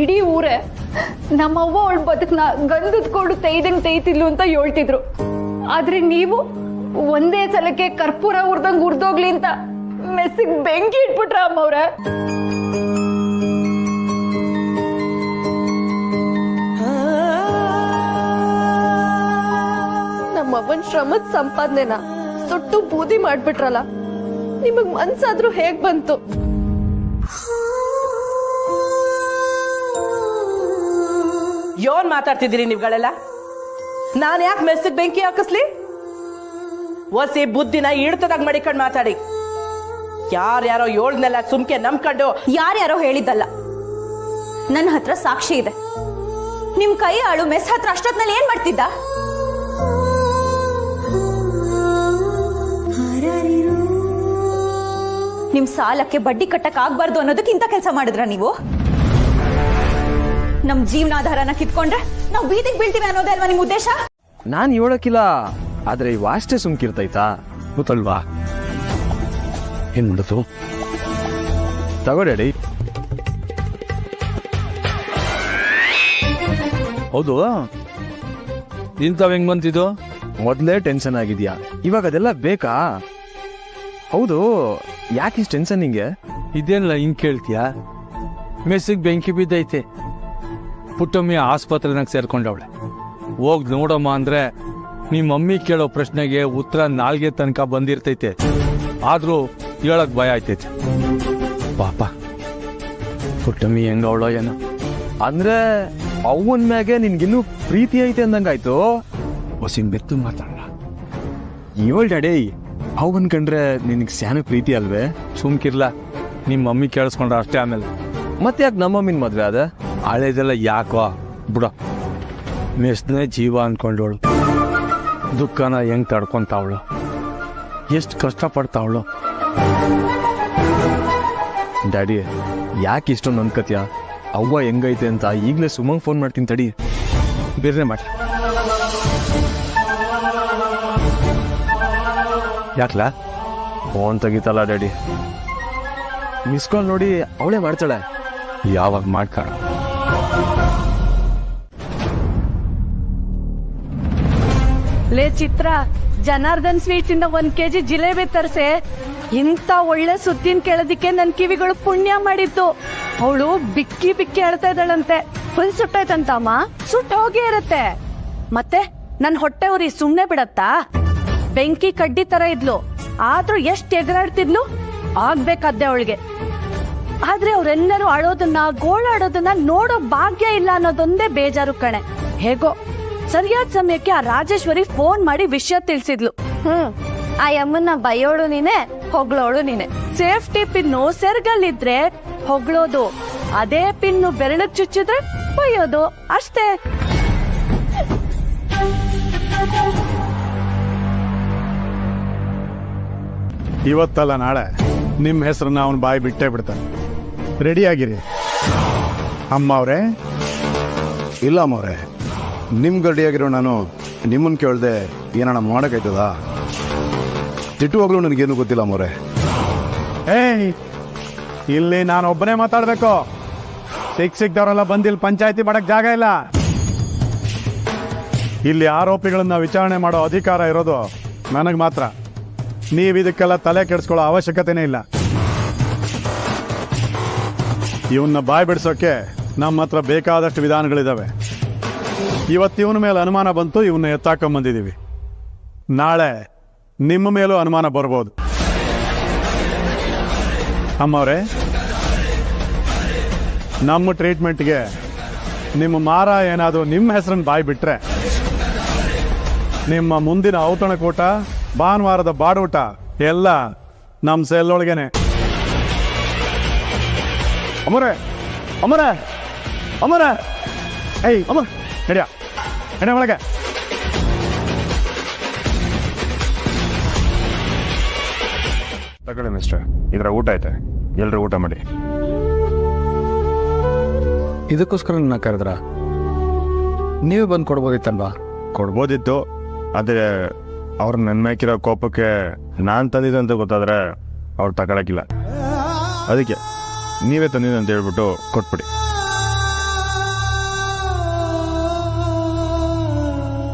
ಇಡೀ ಊರೇ ನಮ್ಮವ್ವ ಅವಳ ಬದುಕ್ನ ಗಂಧದ ಕೊಡು ತೈದಂಗ್ ತೈತಿದ್ಲು ಅಂತ ಹೇಳ್ತಿದ್ರು. ಆದ್ರೆ ನೀವು ಒಂದೇ ಸಲಕ್ಕೆ ಕರ್ಪೂರ ಉರ್ದಂಗ್ ಉರ್ದೋಗ್ಲಿ ಅಂತ ಮೆಸ್ಸಿಗೆ ಬೆಂಕಿ ಇಟ್ಬಿಟ್ರ ಅಮ್ಮವ್ರೆ. ನಮ್ಮವ್ವನ್ ಶ್ರಮದ ಸಂಪಾದನೆನ ಸುಟ್ಟು ಬೂದಿ ಮಾಡ್ಬಿಟ್ರಲ್ಲ. ನಿಮಗ್ ಮನ್ಸಾದ್ರೂ ಹೇಗ್ ಬಂತು? ಯೋನ್ ಮಾತಾಡ್ತಿದ್ದೀರಿ ನೀವುಗಳೆಲ್ಲ? ನಾನು ಯಾಕೆ ಮೆಸ್ಸಿಗೆ ಬೆಂಕಿ ಹಾಕಿಸ್ಲಿ? ಒಸಿ ಬುದ್ಧಿನ ಇಡ್ತದಾಗ ಮಡಿಕೊಂಡು ಮಾತಾಡಿ. ಯಾರ್ಯಾರೋ ಏಳ್ನೆಲ್ಲ ಸುಮ್ಕೆ ನಂಬ್ಕೊಂಡು ಯಾರ್ಯಾರೋ ಹೇಳಿದ್ದಲ್ಲ, ನನ್ನ ಹತ್ರ ಸಾಕ್ಷಿ ಇದೆ. ನಿಮ್ ಕೈ ಆಳು ಮೆಸ್ ಹತ್ರ ಅಷ್ಟೊತ್ನಲ್ಲಿ ಏನ್ ಮಾಡ್ತಿದ್ದ? ನಿಮ್ ಸಾಲಕ್ಕೆ ಬಡ್ಡಿ ಕಟ್ಟಕ್ ಆಗ್ಬಾರ್ದು ಅನ್ನೋದಕ್ಕಿಂತ ಕೆಲಸ ಮಾಡಿದ್ರ ನೀವು? ನಮ್ ಜೀವನಾಧಾರನ ಕಿತ್ಕೊಂಡ್ರೆ ನಾವು ಬೀದಿಗೆ ಬೀಳ್ತೀವಿ ಅನ್ನೋದೇ ಅಲ್ವಾ ನಿಮ್ ಉದ್ದೇಶ? ನಾನು ಹೇಳಕ್ಕಿಲ್ಲ, ಆದ್ರೆ ಇವ ಅಷ್ಟೇ ಸುಮ್ಕಿರ್ತೈತಾ? ಗೊತ್ತಲ್ವಾ? ಏನ್ ಮಾಡೋದು? ತಗೋ ಡ್ಯಾಡಿ. ಹೌದು, ಇಂಥವ್ ಹೆಂಗ್ ಬಂತಿದ್ದು? ಮೊದ್ಲೇ ಟೆನ್ಷನ್ ಆಗಿದ್ಯಾ, ಇವಾಗ ಅದೆಲ್ಲ ಬೇಕಾ? ಹೌದು, ಯಾಕೆ ಇಷ್ಟು ಟೆನ್ಷನ್ ನಿಂಗೆ? ಇದೇನಿಲ್ಲ ಹಿಂಗ್ ಕೇಳ್ತೀಯ? ಮೆಸ್ಸಿಗೆ ಬೆಂಕಿ ಬಿದ್ದೈತೆ. ಪುಟ್ಟಮ್ಮಿ ಆಸ್ಪತ್ರೆನಾಗ ಸೇರ್ಕೊಂಡವಳೆ. ಹೋಗ್ ನೋಡಮ್ಮ ಅಂದ್ರೆ ನಿಮ್ಮ ಮಮ್ಮಿ ಕೇಳೋ ಪ್ರಶ್ನೆಗೆ ಉತ್ತರ ನಾಲ್ಗೆ ತನಕ ಬಂದಿರ್ತೈತೆ. ಆದ್ರೂ ಹೇಳಕ್ ಭಯ ಆಯ್ತೈತೆ. ಪಾಪ ಪುಟ್ಟಮ್ಮಿ ಹೆಂಗವಳೋ ಏನೋ. ಅಂದ್ರೆ ಅವನ್ ಮ್ಯಾಗೆ ನಿನ್ಗಿನ್ನೂ ಪ್ರೀತಿ ಐತೆ ಅಂದಂಗಾಯ್ತು. ಹೊಸಿನ್ ಬೆತ್ತು ಮಾತಾಡಲ್ಲ. ಇವಳ್ ಡ್ಯಾಡಿ, ಅವನ್ ಕಂಡ್ರೆ ನಿನಗೆ ಸ್ಯಾನ ಪ್ರೀತಿ ಅಲ್ವೇ? ಸುಮ್ಕಿರ್ಲ, ನಿಮ್ಮ ಮಮ್ಮಿ ಕೇಳಿಸ್ಕೊಂಡ್ರೆ ಅಷ್ಟೇ. ಆಮೇಲೆ ಮತ್ತೆ ಯಾಕೆ ನಮ್ಮ ಮಮ್ಮಿನ ಮದ್ವೆ ಅದ? ಹಳೇದೆಲ್ಲ ಯಾಕೋ ಬಿಡ. ಮೆಸ್ನೇ ಜೀವ ಅನ್ಕೊಂಡವಳು ದುಃಖನ ಹೆಂಗ್ ತಡ್ಕೊಂತಾವಳು, ಎಷ್ಟು ಕಷ್ಟಪಡ್ತಾವಳು. ಡ್ಯಾಡಿ, ಯಾಕೆ ಇಷ್ಟೊಂದು ಅನ್ಕತ್ಯ? ಅವ್ವ ಹೆಂಗೈತೆ ಅಂತ ಈಗಲೇ ಸುಮಂಗ್ ಫೋನ್ ಮಾಡ್ತೀನಿ ತಡಿ. ಬೇರೆ ಮಾಡಿ. ಯಾಕ್ಲಾ? ಫೋನ್ ತೆಗಿತಲ್ಲ ಡ್ಯಾಡಿ. ಮಿಸ್ ಕಾಲ್ ನೋಡಿ ಅವಳೇ ಮಾಡ್ತಾಳೆ. ಯಾವಾಗ ಮಾಡ್ತಾಳ? ಲೇ ಚಿತ್ರ, ಜನಾರ್ದನ್ ಸ್ವೀಟ್ಸ್ ಇಂದ 1 kg ಜಿಲೇಬಿ ತರ್ಸೆ. ಇಂಥ ಒಳ್ಳೆ ಸುದ್ದಿನ ಕೇಳೋದಿಕ್ಕೆ ನನ್ ಕಿವಿಗಳು ಪುಣ್ಯ ಮಾಡಿತ್ತು. ಅವಳು ಬಿಕ್ಕಿ ಬಿಕ್ಕಿ ಹೇಳ್ತಾ ಇದ್ದಾಳಂತೆ. ಫುಲ್ ಸುಟ್ಟೈತಂತಮ್ಮ. ಸುಟ್ಟು ಹೋಗೇ ಇರತ್ತೆ. ಮತ್ತೆ ನನ್ ಹೊಟ್ಟೆ ಉರಿ ಸುಮ್ನೆ ಬಿಡತ್ತಾ? ಬೆಂಕಿ ಕಡ್ಡಿ ತರ ಇದ್ಲು, ಆದ್ರೂ ಎಷ್ಟ್ ಎಗರಾಡ್ತಿದ್ಲು. ಆಗ್ಬೇಕಾದ್ದೆ ಅವಳಿಗೆ. ಆದ್ರೆ ಅವ್ರೆಲ್ಲರೂ ಅಳೋದನ್ನ ಗೋಳಾಡೋದನ್ನ ನೋಡೋ ಭಾಗ್ಯ ಇಲ್ಲ ಅನ್ನೋದೊಂದೇ ಬೇಜಾರು ಕಣೆ. ಹೇಗೋ ಸರಿಯಾದ ಸಮಯಕ್ಕೆ ಆ ರಾಜೇಶ್ವರಿ ಫೋನ್ ಮಾಡಿ ವಿಷಯ ತಿಳಿಸಿದ್ಲು. ಆ ಯಮ್ಮನ್ನ ಬೈಯೋಳು ನೀನೆ, ಹೊಗಳೋಳು ನೀನೆ. ಸೇಫ್ಟಿ ಪಿನ್ನು ಸೆರ್ಗಲ್ಲಿದ್ರೆ ಹೊಗಳೋದು, ಅದೇ ಪಿನ್ನು ಬೆರಳಕ್ ಚುಚ್ಚಿದ್ರೆ ಬೈಯೋದು ಅಷ್ಟೇ. ಇವತ್ತಲ್ಲ ನಾಳೆ ನಿಮ್ಮ ಹೆಸರನ್ನ ಅವನ ಬಾಯಿ ಬಿಟ್ಟೇ ಬಿಡ್ತಾನೆ. ರೆಡಿಯಾಗಿರಿ. ಅಮ್ಮ ಅವರೇ. ಇಲ್ಲ ಅಮ್ಮವ್ರೆ, ನಿಮ್ಗೆ ರೆಡಿಯಾಗಿರೋ ನಾನು ನಿಮ್ಮನ್ನು ಕೇಳ್ದೆ ಏನಣ್ಣ ಮಾಡೋಕ್ಕಾಯ್ತದ? ತಿಟ್ಟುವಾಗ್ಲೂ ನನಗೇನು ಗೊತ್ತಿಲ್ಲ ಅಮ್ಮವ್ರೆ. ಏಯ್, ಇಲ್ಲಿ ನಾನು ಒಬ್ಬನೇ ಮಾತಾಡಬೇಕು. ಸಿಕ್ದವರೆಲ್ಲ ಬಂದಿಲ್ಲಿ ಪಂಚಾಯತಿ ಮಾಡಕ್ ಜಾಗ ಇಲ್ಲ. ಇಲ್ಲಿ ಆರೋಪಿಗಳನ್ನ ವಿಚಾರಣೆ ಮಾಡೋ ಅಧಿಕಾರ ಇರೋದು ನನಗೆ ಮಾತ್ರ. ನೀವು ಇದಕ್ಕೆಲ್ಲ ತಲೆ ಕೆಡಿಸ್ಕೊಳ್ಳೋ ಅವಶ್ಯಕತೆನೇ ಇಲ್ಲ. ಇವನ್ನ ಬಾಯ್ ಬಿಡಿಸೋಕೆ ನಮ್ಮ ಹತ್ರ ಬೇಕಾದಷ್ಟು ವಿಧಾನಗಳಿದಾವೆ. ಇವತ್ತು ಇವನ ಮೇಲೆ ಅನುಮಾನ ಬಂತು, ಇವನ್ನ ಎತ್ತಾಕೊಂಬಂದಿದ್ದೀವಿ. ನಾಳೆ ನಿಮ್ಮ ಮೇಲೂ ಅನುಮಾನ ಬರ್ಬೋದು. ಅಮ್ಮವ್ರೆ, ನಮ್ಮ ಟ್ರೀಟ್ಮೆಂಟ್ಗೆ ನಿಮ್ಮ ಮಾರ ಏನಾದರೂ ನಿಮ್ಮ ಹೆಸರನ್ನು ಬಾಯಿ ಬಿಟ್ರೆ ನಿಮ್ಮ ಮುಂದಿನ ಔತಣಕೂಟ, ಭಾನುವಾರದ ಬಾಡೂಟ ಎಲ್ಲ ನಮ್ಮ ಸೆಲ್ಲೊಳಗೇನೆ. ಅಮರೇ, ಅಮರೇ, ಅಮರೇ, ಏಯ್ ಅಮರ, ನಡಿಯ ನಡಿಯ ಒಳಗೆ. ತಗೊಳ್ಳಿ ಮಿಸ್ಟರ್, ಇದರ ಊಟ ಐತೆ, ಎಲ್ಲರೂ ಊಟ ಮಾಡಿ. ಇದಕ್ಕೋಸ್ಕರ ನನ್ನ ಕರೆದ್ರ? ನೀವೇ ಬಂದು ಕೊಡ್ಬೋದಿತ್ತಲ್ವಾ? ಕೊಡ್ಬೋದಿತ್ತು, ಆದರೆ ಅವ್ರು ನನ್ನ ಮೇಕಿರೋ ಕೋಪಕ್ಕೆ ನಾನು ತಂದಿದ್ದಂತ ಗೊತ್ತಾದ್ರೆ ಅವ್ರು ತಗೊಳಕ್ಕಿಲ್ಲ. ಅದಕ್ಕೆ ನೀವೇ ತಂದಿದ್ದಂತ ಹೇಳ್ಬಿಟ್ಟು ಕೊಟ್ಬಿಡಿ.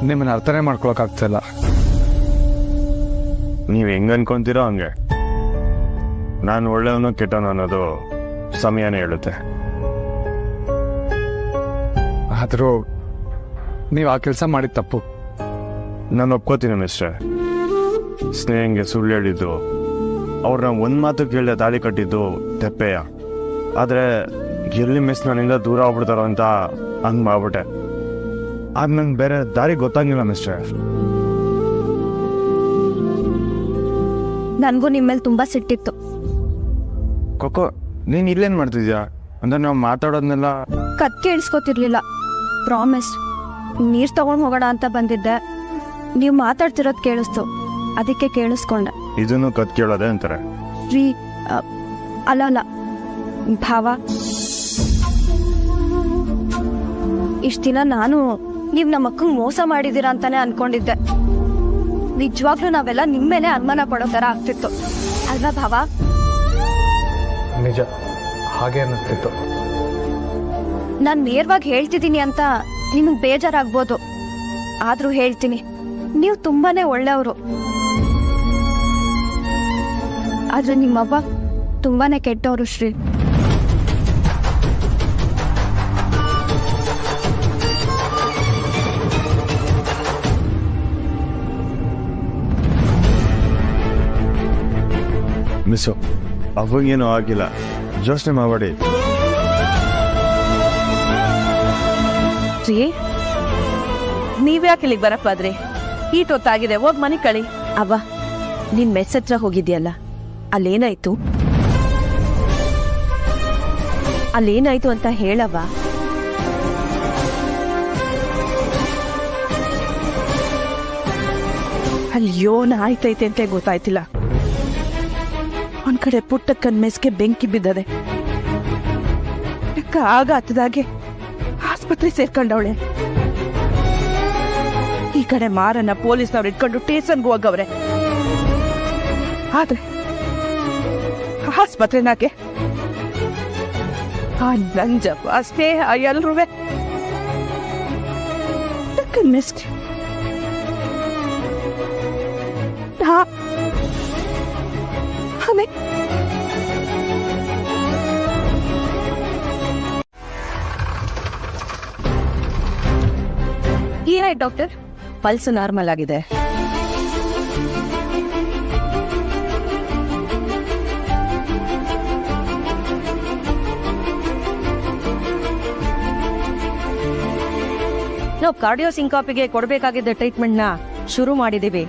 ನಿಮ್ಮನ್ನ ಅರ್ಥನೇ ಮಾಡ್ಕೊಳಕ್ಕಾಗ್ತಿಲ್ಲ. ನೀವು ಹೆಂಗೆ ಅನ್ಕೊಂತೀರೋ ಹಂಗೆ. ನಾನು ಒಳ್ಳೆಯವನು ಕೆಟ್ಟವನು ಅನ್ನೋದು ಸಮಯನೇ ಹೇಳುತ್ತೆ. ಆದರೂ ನೀವು ಆ ಕೆಲಸ ಮಾಡಿದ ತಪ್ಪು. ನಾನು ಒಪ್ಕೋತೀನಿ ಮಿಸ್ಟರ್. ಸ್ನೇಹಂಗೆ ಸುಳ್ಳು ಹೇಳಿದ್ದು, ಅವ್ರನ್ನ ಒಂದು ಮಾತು ಕೇಳಿದೆ ತಾಳಿ ಕಟ್ಟಿದ್ದು ತೆಪ್ಪೆಯ. ಆದರೆ ಎಲ್ಲಿ ಮಿಸ್ ನನ್ನಿಂದ ದೂರ ಹೋಗ್ಬಿಡ್ತಾರೋ ಅಂತ ಹಂಗೆ ಮಾಡ್ಬಿಟ್ಟೆ. ಅದು ನಂಗೆ ಬೇರೆ ದಾರಿ ಗೊತ್ತಾಗಿಲ್ಲ ಮಿಸ್ಟರ್. ನನಗೂ ನಿಮ್ಮ ಮೇಲೆ ತುಂಬ ಸಿಟ್ಟಿತ್ತು. ಕೊಕ್ಕೋ, ನೀನು ಇಲ್ಲೇನು ಮಾಡ್ತಿದ್ಯಾ? ಅಂದ್ರೆ ನಾವು ಮಾತಾಡೋದನ್ನೆಲ್ಲ ಕತ್ ಕೇಳಿಸ್ಕೊತಿರ್ಲಿಲ್ಲ. ಪ್ರಾಮಿಸ್. ನೀರು ತಗೊಂಡು ಹೋಗೋಣ ಅಂತ ಬಂದಿದ್ದೆ, ನೀವು ಮಾತಾಡ್ತಿರೋದು ಕೇಳಿಸ್ತು, ಅದಕ್ಕೆ ಕೇಳಿಸ್ಕೊಂಡೆ. ಇದನ್ನು ಕತ್ ಕೇಳೋದೆ ಅಂತಾರೆ ರೀ. ಅಲ್ಲ ಅಲ್ಲ ಭಾವ, ಇಷ್ಟು ದಿನ ನಾನು ನೀವು ನಮ್ಮ ಅಕ್ಕಂಗೆ ಮೋಸ ಮಾಡಿದ್ದೀರಾ ಅಂತಾನೆ ಅನ್ಕೊಂಡಿದ್ದೆ. ನಿಜವಾಗ್ಲೂ ನಾವೆಲ್ಲ ನಿಮ್ಮ ಮೇಲೆ ಅನುಮಾನ ಪಡೋ ಥರ ಆಗ್ತಿತ್ತು ಅಲ್ವಾ ಭಾವ? ನಿಜ, ಹಾಗೆ ಅನ್ನಿಸ್ತಿತ್ತು. ನಾನು ನೇರವಾಗಿ ಹೇಳ್ತಿದ್ದೀನಿ ಅಂತ ನಿಮಗೆ ಬೇಜಾರಾಗ್ಬೋದು, ಆದರೂ ಹೇಳ್ತೀನಿ, ನೀವು ತುಂಬಾನೇ ಒಳ್ಳೆಯವರು. ಆದ್ರೆ ನಿಮ್ಮವ್ವ ತುಂಬಾನೇ ಕೆಟ್ಟವರು ಶ್ರೀ. ಮಿಸ್ಸು, ಅವಂಗೇನೂ ಆಗಿಲ್ಲ, ಯೋಚನೆ ಮಾಡಬೇಡಿ. ರೀ, ನೀವ್ಯಾಕೆ ಇಲ್ಲಿಗೆ ಬರಪ್ಪಾದ್ರಿ? ಈಟೊತ್ತಾಗಿದೆ, ಹೋಗ್ ಮನೆ ಕಳಿ. ಅವ್ವ, ನಿನ್ ಮೆಸ್ ಹತ್ರ ಹೋಗಿದ್ಯಲ್ಲ, ಅಲ್ಲೇನಾಯ್ತು? ಅಲ್ಲೇನಾಯ್ತು ಅಂತ ಹೇಳವ್ವ. ಅಯ್ಯೋ, ಆಯ್ತೈತೆ ಅಂತ ಗೊತ್ತಾಯ್ತಿಲ್ಲ. ಒಂದ್ ಕಡೆ ಪುಟ್ಟಕ್ಕನ್ ಮೆಸ್ಗೆ ಬೆಂಕಿ ಬಿದ್ದದೆ. ಆಗ ಹತ್ತದಾಗೆ ಆಸ್ಪತ್ರೆ ಸೇರ್ಕೊಂಡವಳೆ. ಈ ಕಡೆ ಮಾರನ್ನ ಪೊಲೀಸ್ನವ್ರು ಇಟ್ಕೊಂಡು ಸ್ಟೇಷನ್ಗೆ ಹೋಗವ್ರೆ. ಆದ್ರೆ ಆಸ್ಪತ್ರೆನಾಗೆ ಆ ನಂಜಪ್ಪ, ಸ್ನೇಹ ಎಲ್ರೂ ಮಿಸ್ಕ್ ಏನಾಯ್ತು ಡಾಕ್ಟರ್? ಪಲ್ಸ್ ನಾರ್ಮಲ್ ಆಗಿದೆ. ನಾವು ಕಾರ್ಡಿಯೋ ಸಿಂಕಾಪಿಗೆ ಕೊಡಬೇಕಾಗಿದ್ದ ಟ್ರೀಟ್ಮೆಂಟ್ನ ಶುರು ಮಾಡಿದ್ದೀವಿ.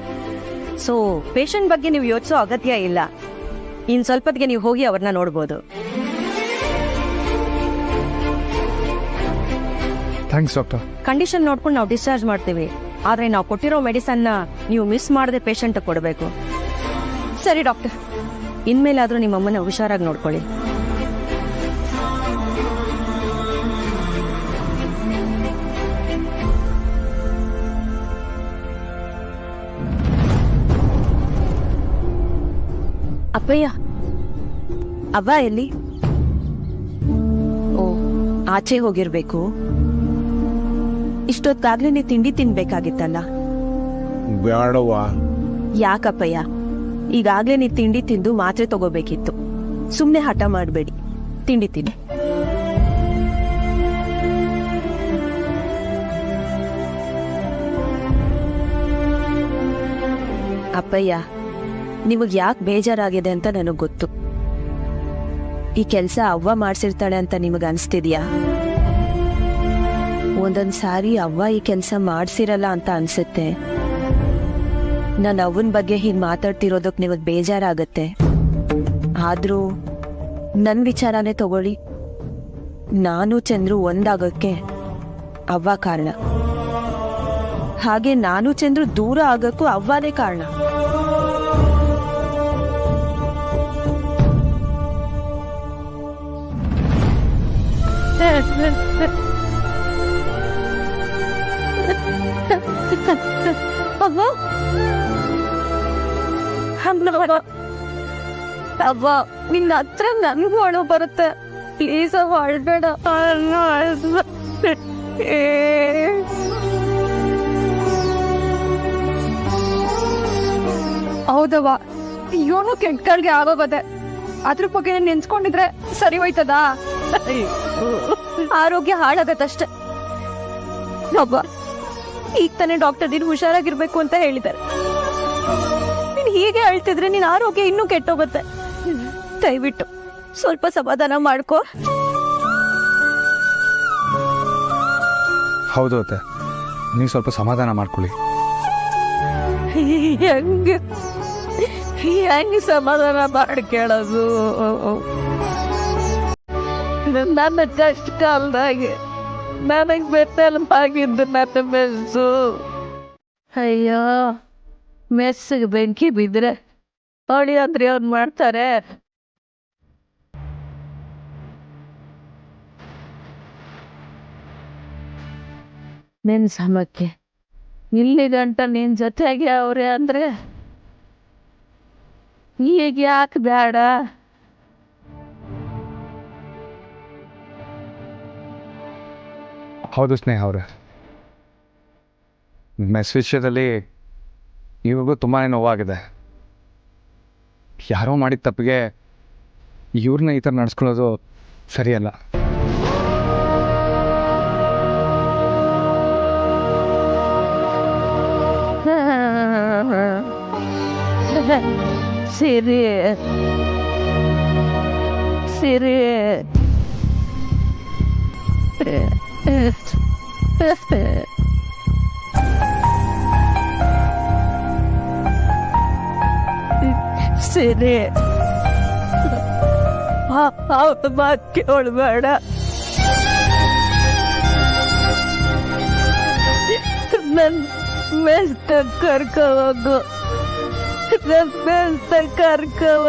ಸೊ ಪೇಷಂಟ್ ಬಗ್ಗೆ ನೀವು ಯೋಚಿಸೋ ಅಗತ್ಯ ಇಲ್ಲ. ಇನ್ನು ಸ್ವಲ್ಪತ್ತಿಗೆ ನೀವು ಹೋಗಿ ಅವ್ರನ್ನ ನೋಡ್ಬೋದು. Thanks doctor. ಕಂಡೀಷನ್ ನೋಡ್ಕೊಂಡು ನಾವು ಡಿಸ್ಚಾರ್ಜ್ ಮಾಡ್ತೀವಿ. ಆದ್ರೆ ನಾವು ಕೊಟ್ಟಿರೋ ಮೆಡಿಸನ್ನ ನೀವು ಮಿಸ್ ಮಾಡದೆ ಪೇಷಂಟ್ ಕೊಡಬೇಕು. ಸರಿ ಡಾಕ್ಟರ್, ಇನ್ಮೇಲಾದ್ರೂ ನಿಮ್ಮಮ್ಮನ ಹುಷಾರಾಗಿ ನೋಡ್ಕೊಳ್ಳಿ. ಅಪ್ಪಯ್ಯ, ಅವ್ವ ಎಲ್ಲಿ? ಓ, ಆಚೆ ಹೋಗಿರ್ಬೇಕು. ಇಷ್ಟೊತ್ತಾಗ್ಲೇ ನೀ ತಿಂಡಿ ತಿನ್ಬೇಕಾಗಿತ್ತಲ್ಲ. ಬೇಡವಾ. ಯಾಕಪ್ಪಯ್ಯ? ಈಗಾಗ್ಲೇ ನೀ ತಿಂಡಿ ತಿಂದು ಮಾತ್ರೆ ತಗೋಬೇಕಿತ್ತು. ಸುಮ್ನೆ ಹಠ ಮಾಡಬೇಡಿ, ತಿಂಡಿ ತಿನ್ನಿ. ಅಪ್ಪಯ್ಯ, ನಿಮಗ್ ಯಾಕೆ ಬೇಜಾರಾಗಿದೆ ಅಂತ ನನಗ್ ಗೊತ್ತು. ಈ ಕೆಲ್ಸ ಅವ್ವ ಮಾಡ್ಸಿರ್ತಾಳೆ ಅಂತ ನಿಮಗ್ ಅನ್ಸ್ತಿದ್ಯಾ? ಒಂದೊಂದ್ ಸಾರಿ ಅವ್ವ ಈ ಕೆಲ್ಸ ಮಾಡ್ಸಿರಲ್ಲ ಅಂತ ಅನ್ಸುತ್ತೆ. ನಾನು ಅವನ ಬಗ್ಗೆ ಹೀಗೆ ಮಾತಾಡ್ತಿರೋದಕ್ ನಿಮಗ್ ಬೇಜಾರಾಗತ್ತೆ. ಆದ್ರೂ ನನ್ ವಿಚಾರನೇ ತಗೊಳ್ಳಿ. ನಾನು ಚಂದ್ರು ಒಂದಾಗಕ್ಕೆ ಅವ್ವ ಕಾರಣ. ಹಾಗೆ ನಾನು ಚಂದ್ರು ದೂರ ಆಗಕ್ಕೂ ಅವ್ವನೇ ಕಾರಣ. ಅವ್ವ, ನಿನ್ನ ಹತ್ರ ನನ್ಗೂ ಅಳು ಬರುತ್ತೆ. ಪ್ಲೀಸ್ ಅವ್ವ, ಅಳ್ಬೇಡ. ಹೌದವ್ವ, ಇವನು ಕೆಟ್ಟಗಳಿಗೆ ಆಗೋಗದೆ. ಅದ್ರ ಬಗ್ಗೆ ನೆನ್ಸ್ಕೊಂಡಿದ್ರೆ ಸರಿ ಹೋಯ್ತದ? ಆರೋಗ್ಯ ಹಾಳಾಗತ್ತಷ್ಟೆ. ಅವ್ವ, ಈಗ ತಾನೇ ಡಾಕ್ಟರ್ ನೀನು ಹುಷಾರಾಗಿರ್ಬೇಕು ಅಂತ ಹೇಳಿದ್ದಾರೆ. ನೀನ್ ಹೀಗೆ ಅಳ್ತಿದ್ರೆ ನಿನ್ ಆರೋಗ್ಯ ಇನ್ನೂ ಕೆಟ್ಟೋಗುತ್ತೆ. ದಯವಿಟ್ಟು ಸ್ವಲ್ಪ ಸಮಾಧಾನ ಮಾಡ್ಕೋ. ಹೌದು ಅತ್ತೆ, ನೀವು ಸ್ವಲ್ಪ ಸಮಾಧಾನ ಮಾಡ್ಕೊಳ್ಳಿ. ಹೆಂಗ್ ಸಮಾಧಾನ ಮಾಡಿ ಕೇಳೋದು? ನನ್ನ ಕಷ್ಟ ಕಾಲದಾಗೆ ನನಗ್ ಬೆತ್ತಲವಾಗಿದ್ದು ನನ್ನ ಮೆಸ್ಸು. ಅಯ್ಯೋ, ಮೆಸ್ಸಿಗೆ ಬೆಂಕಿ ಬಿದ್ರೆ ಹೊಳಿ ಅಂದ್ರೆ ಅವ್ರು ಮಾಡ್ತಾರೆ. ನಿನ್ ಸಮಕ್ಕೆ ಇಲ್ಲಿ ಗಂಟ ನಿನ್ ಜೊತೆಗೆ ಅವ್ರೆ ಅಂದ್ರೆ ಈಗ ಯಾಕೆ ಬೇಡ? ಹೌದು ಸ್ನೇಹ ಅವ್ರೆ, ಮೆಸ್ ವಿಷಯದಲ್ಲಿ ಇವಾಗೂ ತುಂಬಾ ನೋವಾಗಿದೆ. ಯಾರೋ ಮಾಡಿದ ತಪ್ಪಿಗೆ ಇವ್ರನ್ನ ಈ ಥರ ನಡೆಸ್ಕೊಳ್ಳೋದು ಸರಿಯಲ್ಲ. ಸಿರಿ ಸಿರಿ ಸಿರಿ ಅವ್ರ ಮಾತು ಕೇಳಬೇಡ. ನನ್ ಮೆಸ್ತ ಕರ್ಕೋಗು, ನನ್ ಮೆಸ್ತ ಕರ್ಕೋಗ.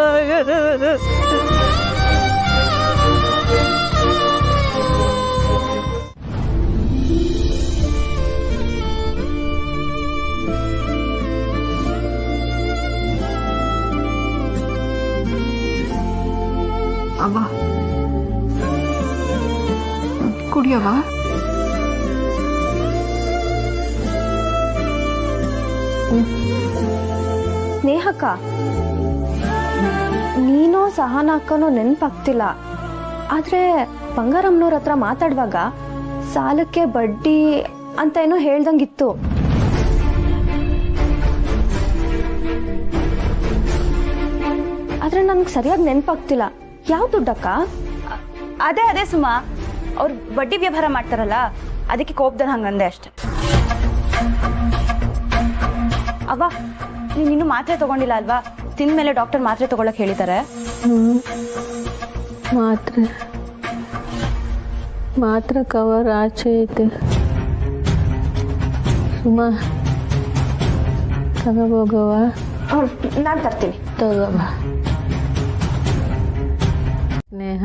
ಅವ್ವ, ಕುಡಿಯವ್ವ. ಸ್ನೇಹಕ್ಕ, ನೀನೋ ಸಹನ ಅಕ್ಕನೋ ನೆನಪಾಗ್ತಿಲ್ಲ. ಆದ್ರೆ ಬಂಗಾರಮ್ಮನವ್ರ ಹತ್ರ ಮಾತಾಡುವಾಗ ಸಾಲಕ್ಕೆ ಬಡ್ಡಿ ಅಂತ ಏನೋ ಹೇಳ್ದಂಗಿತ್ತು. ಆದ್ರೆ ನನ್ಗೆ ಸರಿಯಾಗಿ ನೆನಪಾಗ್ತಿಲ್ಲ. ಯಾವ ದುಡ್ಡಕ್ಕ? ಅದೇ ಸುಮಾ, ಅವ್ರು ಬಡ್ಡಿ ವ್ಯವಹಾರ ಮಾಡ್ತಾರಲ್ಲ, ಅದಕ್ಕೆ ಕೋಪದಲ್ಲಿ ಹಂಗಂದೆ ಅಷ್ಟೆ. ಅವ್ವ, ನೀನಿನ್ನೂ ಮಾತ್ರೆ ತಗೊಂಡಿಲ್ಲ ಅಲ್ವಾ? ತಿಂದ್ಮೇಲೆ ಡಾಕ್ಟರ್ ಮಾತ್ರೆ ತಗೊಳಕ್ ಹೇಳಿದ್ದಾರೆ. ಮಾತ್ರೆ ಕವರ್ ಆಚೆ ಐತೆ ಸುಮಾ. ತಗೋಬೋಗವ ನಾನು ತರ್ತೀನಿ. ತಗೋಬ. ನೇಹ,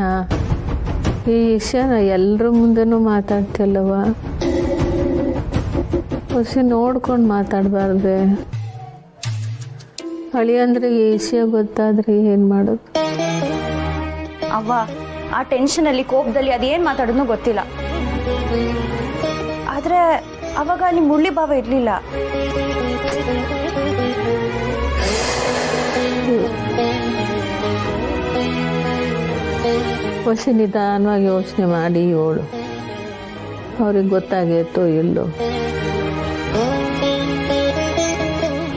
ಈ ವಿಷಯನ ಎಲ್ಲರ ಮುಂದೆನೂ ಮಾತಾಡ್ತಿಲ್ಲವ. ಖುಷಿ ನೋಡ್ಕೊಂಡು ಮಾತಾಡಬಾರ್ದೆ. ಹಳಿ ಅಂದ್ರೆ ಈ ವಿಷಯ ಗೊತ್ತಾದ್ರೆ ಏನು ಮಾಡೋದು? ಅವ್ವ, ಆ ಟೆನ್ಷನಲ್ಲಿ ಕೋಪದಲ್ಲಿ ಅದೇನು ಮಾತಾಡೋದು ಗೊತ್ತಿಲ್ಲ. ಆದ್ರೆ ಅವಾಗ ಅಲ್ಲಿ ಮುರಳಿ ಭಾವ ಇರ್ಲಿಲ್ಲ. ಖುಷಿ ನಿಧಾನವಾಗಿ ಯೋಚನೆ ಮಾಡಿ ಹೇಳು. ಅವ್ರಿಗೆ ಗೊತ್ತಾಗೈತೋ ಇಲ್ಲೋ?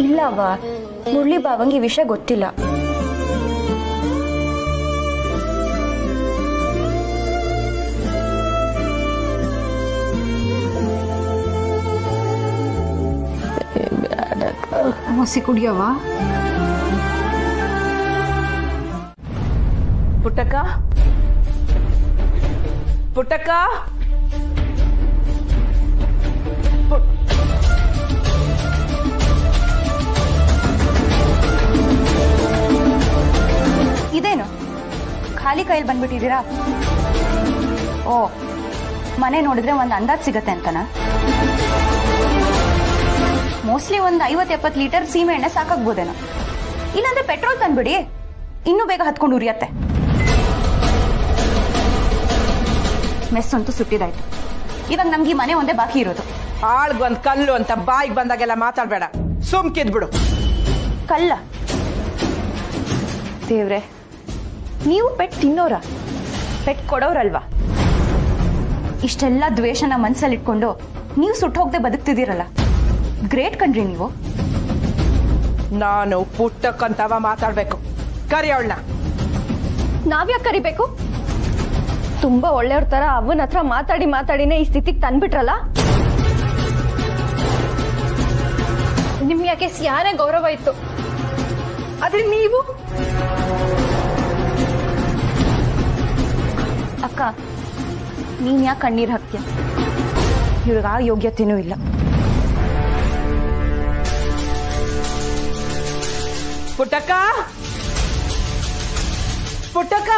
ಇಲ್ಲ ಅವ್ವ, ಮುರಳಿ ಭಾವಂಗೆ ಈ ವಿಷಯ ಗೊತ್ತಿಲ್ಲ. ಮಸಿ ಕುಡಿಯವ. ಪುಟ್ಟಕ್ಕ, ಪುಟ್ಟಕ್ಕ, ಇದೇನು ಖಾಲಿ ಕೈಯಲ್ಲಿ ಬಂದ್ಬಿಟ್ಟಿದ್ದೀರಾ? ಓ, ಮನೆ ನೋಡಿದ್ರೆ ಒಂದು ಅಂದಾಜ್ ಸಿಗತ್ತೆ ಅಂತನಾ? ಮೋಸ್ಟ್ಲಿ ಒಂದು 50-70 ಲೀಟರ್ ಸೀಮೆ ಎಣ್ಣೆ ಸಾಕಾಗ್ಬೋದೇನೋ. ಇಲ್ಲಾಂದ್ರೆ ಪೆಟ್ರೋಲ್ ತಂದ್ಬಿಡಿ, ಇನ್ನೂ ಬೇಗ ಹತ್ಕೊಂಡು ಉರಿಯತ್ತೆ. ಮೆಸ್ ಅಂತೂ ಸುಟ್ಟಿದಾಯ್ತು. ಇವಾಗ ನಮ್ಗೆ ಈ ಮನೆ ಒಂದೇ ಬಾಕಿ ಇರೋದು. ಆಳ್ಗೊಂದ್ ಕಲ್ಲು ಅಂತ ಬಾಯಿಗೆ ಬಂದಾಗೆಲ್ಲ ಮಾತಾಡ್ಬೇಡ, ಸುಮ್ಕಿದ್ಬಿಡು. ಕಲ್ಲ? ದೇವ್ರೆ, ನೀವು ಪೆಟ್ ತಿನ್ನೋರ, ಪೆಟ್ ಕೊಡೋರಲ್ವಾ? ಇಷ್ಟೆಲ್ಲ ದ್ವೇಷನ ಮನ್ಸಲ್ಲಿಟ್ಕೊಂಡು ನೀವು ಸುಟ್ಟು ಹೋಗದೆ ಬದುಕ್ತಿದ್ದೀರಲ್ಲ, ಗ್ರೇಟ್ ಕಣ್ರಿ ನೀವು. ನಾನು ಪುಟ್ಟಕ್ಕಂತವ ಮಾತಾಡ್ಬೇಕು. ಕರಿ ಅವಳನ್ನ. ನಾವ್ಯಾಕೆ ಕರಿಬೇಕು? ತುಂಬಾ ಒಳ್ಳೆಯವ್ರ ತರ ಅವನ ಹತ್ರ ಮಾತಾಡಿ ಮಾತಾಡಿನೇ ಈ ಸ್ಥಿತಿಗೆ ತಂದ್ಬಿಟ್ರಲ್ಲ. ನಿಮ್ಗೆ ಯಾಕೆ ಸ್ಯಾನೆ ಗೌರವ ಇತ್ತು, ಆದ್ರೆ ನೀವು ಅಕ್ಕ, ನೀನ್ ಯಾಕೆ ಕಣ್ಣೀರ್ ಹಾಕ್ತೀಯ? ಇವ್ರಿಗೆ ಆ ಯೋಗ್ಯತೆನೂ ಇಲ್ಲ. ಪುಟ್ಟಕ್ಕ, ಪುಟ್ಟಕ್ಕ,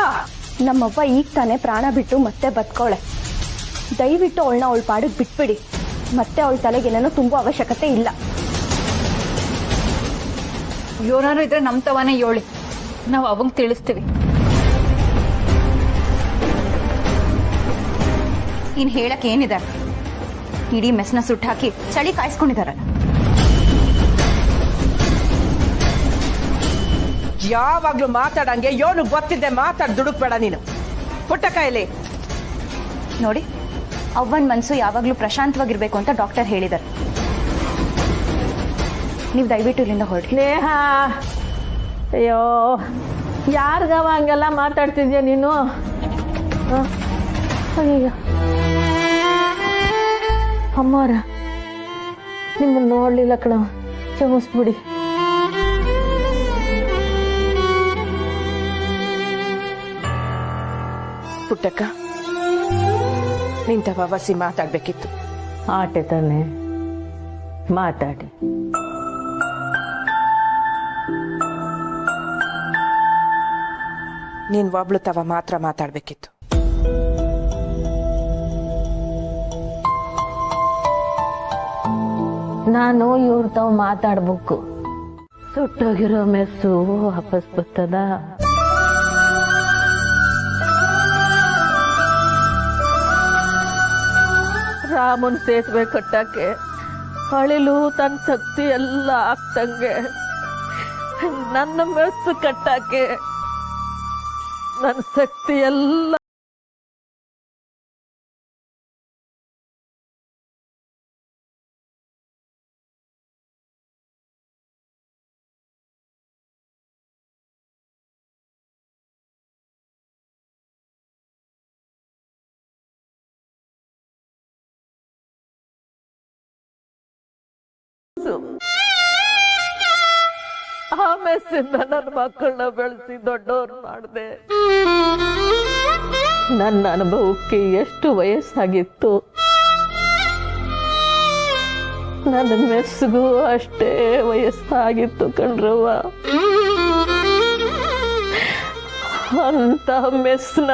ನಮ್ಮವ್ವ ಈಗ ತಾನೇ ಪ್ರಾಣ ಬಿಟ್ಟು ಮತ್ತೆ ಬದುಕೋಳೆ. ದಯವಿಟ್ಟು ಅವಳನ್ನ ಅವಳ ಪಾಡಿಗೆ ಬಿಟ್ಬಿಡಿ. ಮತ್ತೆ ಅವಳ ತಲೆಗೆ ಏನೇನೋ ತುಂಬೋ ಅವಶ್ಯಕತೆ ಇಲ್ಲ. ಏನಾರು ಇದ್ರೆ ನಮ್ ತವಾನೇ ಹೇಳಿ, ನಾವು ಅವಂಗ್ ತಿಳಿಸ್ತೀವಿ. ಇನ್ ಹೇಳಕ್ ಏನಿದೆ? ಇಡೀ ಮೆಸ್ನ ಸುಟ್ಟು ಹಾಕಿ ಚಳಿ ಕಾಯಿಸ್ಕೊಂಡಿದಾರಲ್ಲ. ಯಾವಾಗ್ಲೂ ಮಾತಾಡಂಗೆ ಯೋನು ಗೊತ್ತಿದ್ದೆ ಮಾತಾಡ್ ದುಡುಕ್ಬೇಡ ನೀನು. ಪುಟ್ಟಕ್ಕ ಇಲ್ಲಿ ನೋಡಿ, ಅವ್ವನ್ ಮನ್ಸು ಯಾವಾಗ್ಲೂ ಪ್ರಶಾಂತವಾಗಿರ್ಬೇಕು ಅಂತ ಡಾಕ್ಟರ್ ಹೇಳಿದಾರೆ. ನೀವು ದಯವಿಟ್ಟು ಇಲ್ಲಿಂದ ಹೊರಡಿ. ನೇಹ, ಅಯ್ಯೋ, ಯಾರಿಗವ ಹಂಗೆಲ್ಲ ಮಾತಾಡ್ತಿದ್ಯಾ ನೀನು? ಅಯ್ಯೋ ಅಮ್ಮವ್ರ, ನಿಮ್ಮನ್ನು ನೋಡ್ಲಿಲ್ಲ ಕಣ, ಕ್ಷಮಿಸ್ಬಿಡಿ. ಪುಟ್ಟಕ್ಕ, ನಿಂತವ ವಸಿ ಮಾತಾಡ್ಬೇಕಿತ್ತು. ಆಟೆ ತಾನೆ ಮಾತಾಡಿ. ನೀನ್ ಒಬ್ಳು ತವ ಮಾತ್ರ ಮಾತಾಡ್ಬೇಕಿತ್ತು. ನಾನು ಇವ್ರ ತಾವ್ ಮಾತಾಡ್ಬೇಕು. ಸುಟ್ಟೋಗಿರೋ ಮೆಸ್ಸು ವಾಪಸ್ ಬರ್ತದ? ರಾಮನ್ ಸೇತುವೆ ಕಟ್ಟಕ್ಕೆ ಅಳಿಲು ತನ್ನ ಶಕ್ತಿ ಎಲ್ಲ ಆಗ್ತಂಗೆ ನನ್ನ ಮೆಸ್ಸು ಕಟ್ಟಕ್ಕೆ ನನ್ನ ಶಕ್ತಿ ಎಲ್ಲ ಆ ಮೆಸ್ಸಿಂದ ನನ್ನ ಮಕ್ಕಳನ್ನ ಬೆಳೆಸಿ ದೊಡ್ಡವ್ರು ಮಾಡಿದೆ. ನನ್ನ ಅನುಭವಕ್ಕೆ ಎಷ್ಟು ವಯಸ್ಸಾಗಿತ್ತು, ನನ್ನ ಮೆಸ್ಸಿಗೂ ಅಷ್ಟೇ ವಯಸ್ಸಾಗಿತ್ತು ಕಣ್ರವ್ವ. ಅಂತ ಮೆಸ್ನ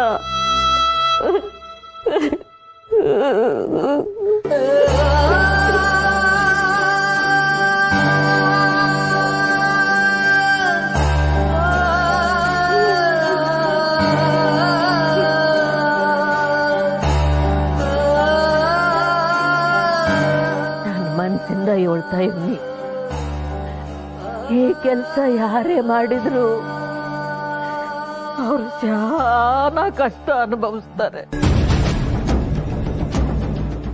ಮನಸ್ಸಿಂದ ಹೇಳ್ತಾ ಇದ್ನಿ, ಈ ಕೆಲಸ ಯಾರೇ ಮಾಡಿದ್ರು ಅವ್ರು చాలా ಕಷ್ಟ ಅನುಭವಿಸ್ತಾರೆ,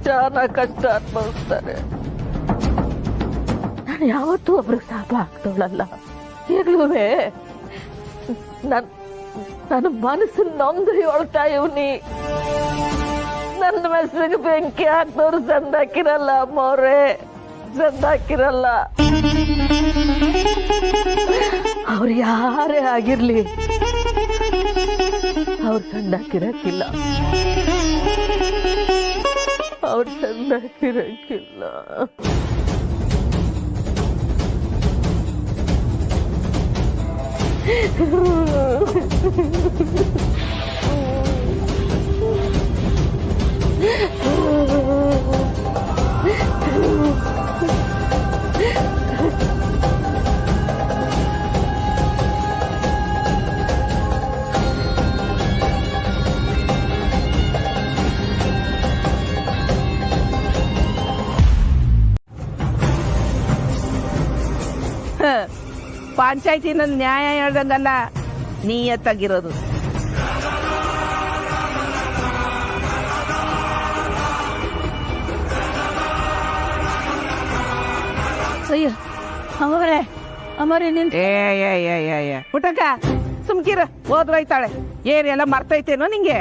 చాలా ಕಷ್ಟ ಅನುಭವಿಸ್ತಾರೆ. ನಾನು ಯಾವತ್ತೂ ಒಬ್ರಿಗೆ ಸಾಪ ಆಗ್ತವಳಲ್ಲ. ಈಗಲೂ ನನ್ನ ಮನಸ್ಸು ನೊಂದು ಹೇಳ್ತಾ ಇವ್ನಿ, ನನ್ನ ಮೆಸ್ಸಿಗೆ ಬೆಂಕಿ ಹಾಕ್ದವ್ರು ಚಂದಾಕಿರಲ್ಲ ಅಮ್ಮವ್ರೆ, ಚಂದಾಕಿರಲ್ಲ. ಅವ್ರು ಯಾರೇ ಆಗಿರ್ಲಿ ಅವ್ರು ಚಂದಾಕಿರಕ್ಕಿಲ್ಲ, ಅವ್ರು ಚಂದಾಕಿರಕ್ಕಿಲ್ಲ. ಪಂಚಾಯತಿನ ನ್ಯಾಯ ಹೇಳ್ದಂಗಲ್ಲ ನೀಯತ್ತಾಗಿರೋದು. ಅಯ್ಯ ಅಮ್ಮರೇ ಅಮ್ಮರೇ ನಿನ್ ಪುಟ್ಟಕ್ಕ ಸುಮ್ಕಿರ, ಹೋದ್ರೈತಾಳೆ. ಏನೆಲ್ಲ ಮರ್ತೈತೇನೋ ನಿಂಗೆ?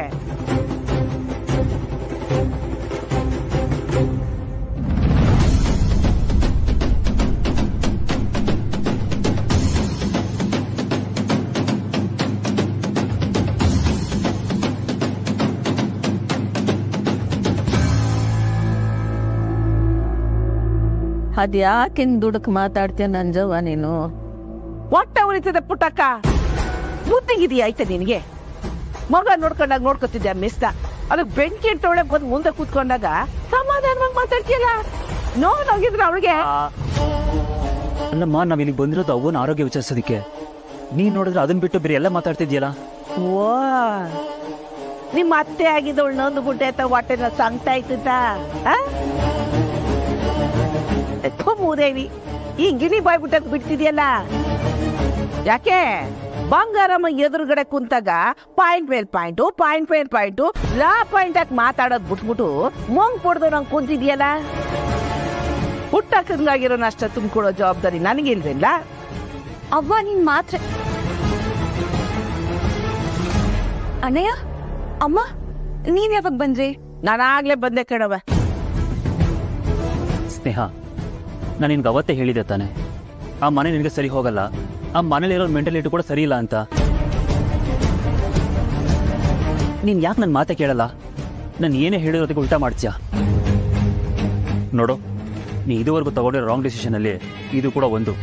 ಅದ್ಯಾಕಿನ್ ದುಡುಕ್ ಮಾತಾಡ್ತೀಯ ನಂಜವ್ವ ನೀನು? ಹೊಟ್ಟೆ ಉಳಿತದೆ ಪುಟ್ಟಕ್ಕ, ಬುದ್ಧಿಗಿದೆಯಾ ಆಯ್ತಾ ನಿನಗೆ? ಮಗ ನೋಡ್ಕೊಂಡಾಗ ನೋಡ್ಕೊತಿದ್ದೆ ಮಿಸ್ತ, ಅದಕ್ಕೆ ಬೆಂಕಿ ಇಟ್ಟವಳೆ ಬಂದು ಮುಂದೆ ಕೂತ್ಕೊಂಡಾಗ ಸಮಾಧಾನವಾಗಿ ಮಾತಾಡ್ತೀಯಲ್ಲ. ನೋವಾಗಿದ್ರೆ ಅವಳಿಗೆ. ಅಲ್ಲಮ್ಮ, ನಾವ್ ಇಲ್ಲಿಗೆ ಬಂದಿರೋದು ಅವನ ಆರೋಗ್ಯ ವಿಚಾರಿಸೋದಕ್ಕೆ. ನೀನ್ ನೋಡಿದ್ರೆ ಅದನ್ನ ಬಿಟ್ಟು ಬೇರೆ ಎಲ್ಲ ಮಾತಾಡ್ತಿದ್ಯಲ್ಲ. ಓ, ನಿಮ್ಮ ಅತ್ತೆ ಆಗಿದ್ದವಳು ನೊಂದು ಗುಡ್ಡೆ ಅಂತ ಹೊಟ್ಟೆನ ಸಂಗ್ತಾ ಇತ್ತ. ಮೂದೇವಿ ಈ ಗಿಣಿ ಬಾಯ್ ಬಿಟ್ಟಕ್ ಬಿಡ್ತಿದ್ಯಲ್ಲ ಯಾಕೆ? ಬಂಗಾರಮ್ಮ ಎದುರುಗಡೆ ಕುಂತಾಗ ಪಾಯಿಂಟ್ ಮೇಲ್ ಪಾಯಿಂಟು, ಪಾಯಿಂಟ್ ಮೇಲ್ ಪಾಯಿಂಟು, ಲಾ ಪಾಯಿಂಟ್ ಹಾಕಿ ಮಾತಾಡೋದ್ ಬಿಟ್ಬಿಟ್ಟು ಮೊಂಗ್ ಪಡ್ದು ನಂಗೆ ಕುಂತಿದ್ಯಲ್ಲ. ಹುಟ್ಟಕ್ಕಂಗಾಗಿರೋ ನಷ್ಟ ತುಂಬಿಕೊಡೋ ಜವಾಬ್ದಾರಿ ನನಗಿಲ್ವಿಲ್ಲ. ಅವ್ವ ನೀನ್ ಮಾತ್ರ. ಅಣ್ಣಯ್ಯ, ಅಮ್ಮ ನೀವ್ ಯಾವಾಗ ಬಂದ್ರಿ? ನಾನಾಗ್ಲೇ ಬಂದೆ ಕಣವ. ಸ್ನೇಹ, ನಾನು ನಿನ್ಗೆ ಅವತ್ತೇ ಹೇಳಿದೆ ತಾನೆ, ಆ ಮನೆ ನಿನಗೆ ಸರಿ ಹೋಗಲ್ಲ, ಆ ಮನೇಲಿರೋ ಮೆಂಟಾಲಿಟಿ ಕೂಡ ಸರಿ ಇಲ್ಲ ಅಂತ. ನೀನ್ ಯಾಕೆ ನನ್ನ ಮಾತೆ ಕೇಳಲ್ಲ? ನಾನು ಏನೇ ಹೇಳಿರೋದಕ್ಕೆ ಉಲ್ಟಾ ಮಾಡ್ತೀಯ. ನೋಡು, ನೀ ಇದುವರೆಗೂ ತಗೊಂಡಿರೋ ರಾಂಗ್ ಡಿಸಿಷನ್ ಅಲ್ಲಿ ಇದು ಕೂಡ ಒಂದು.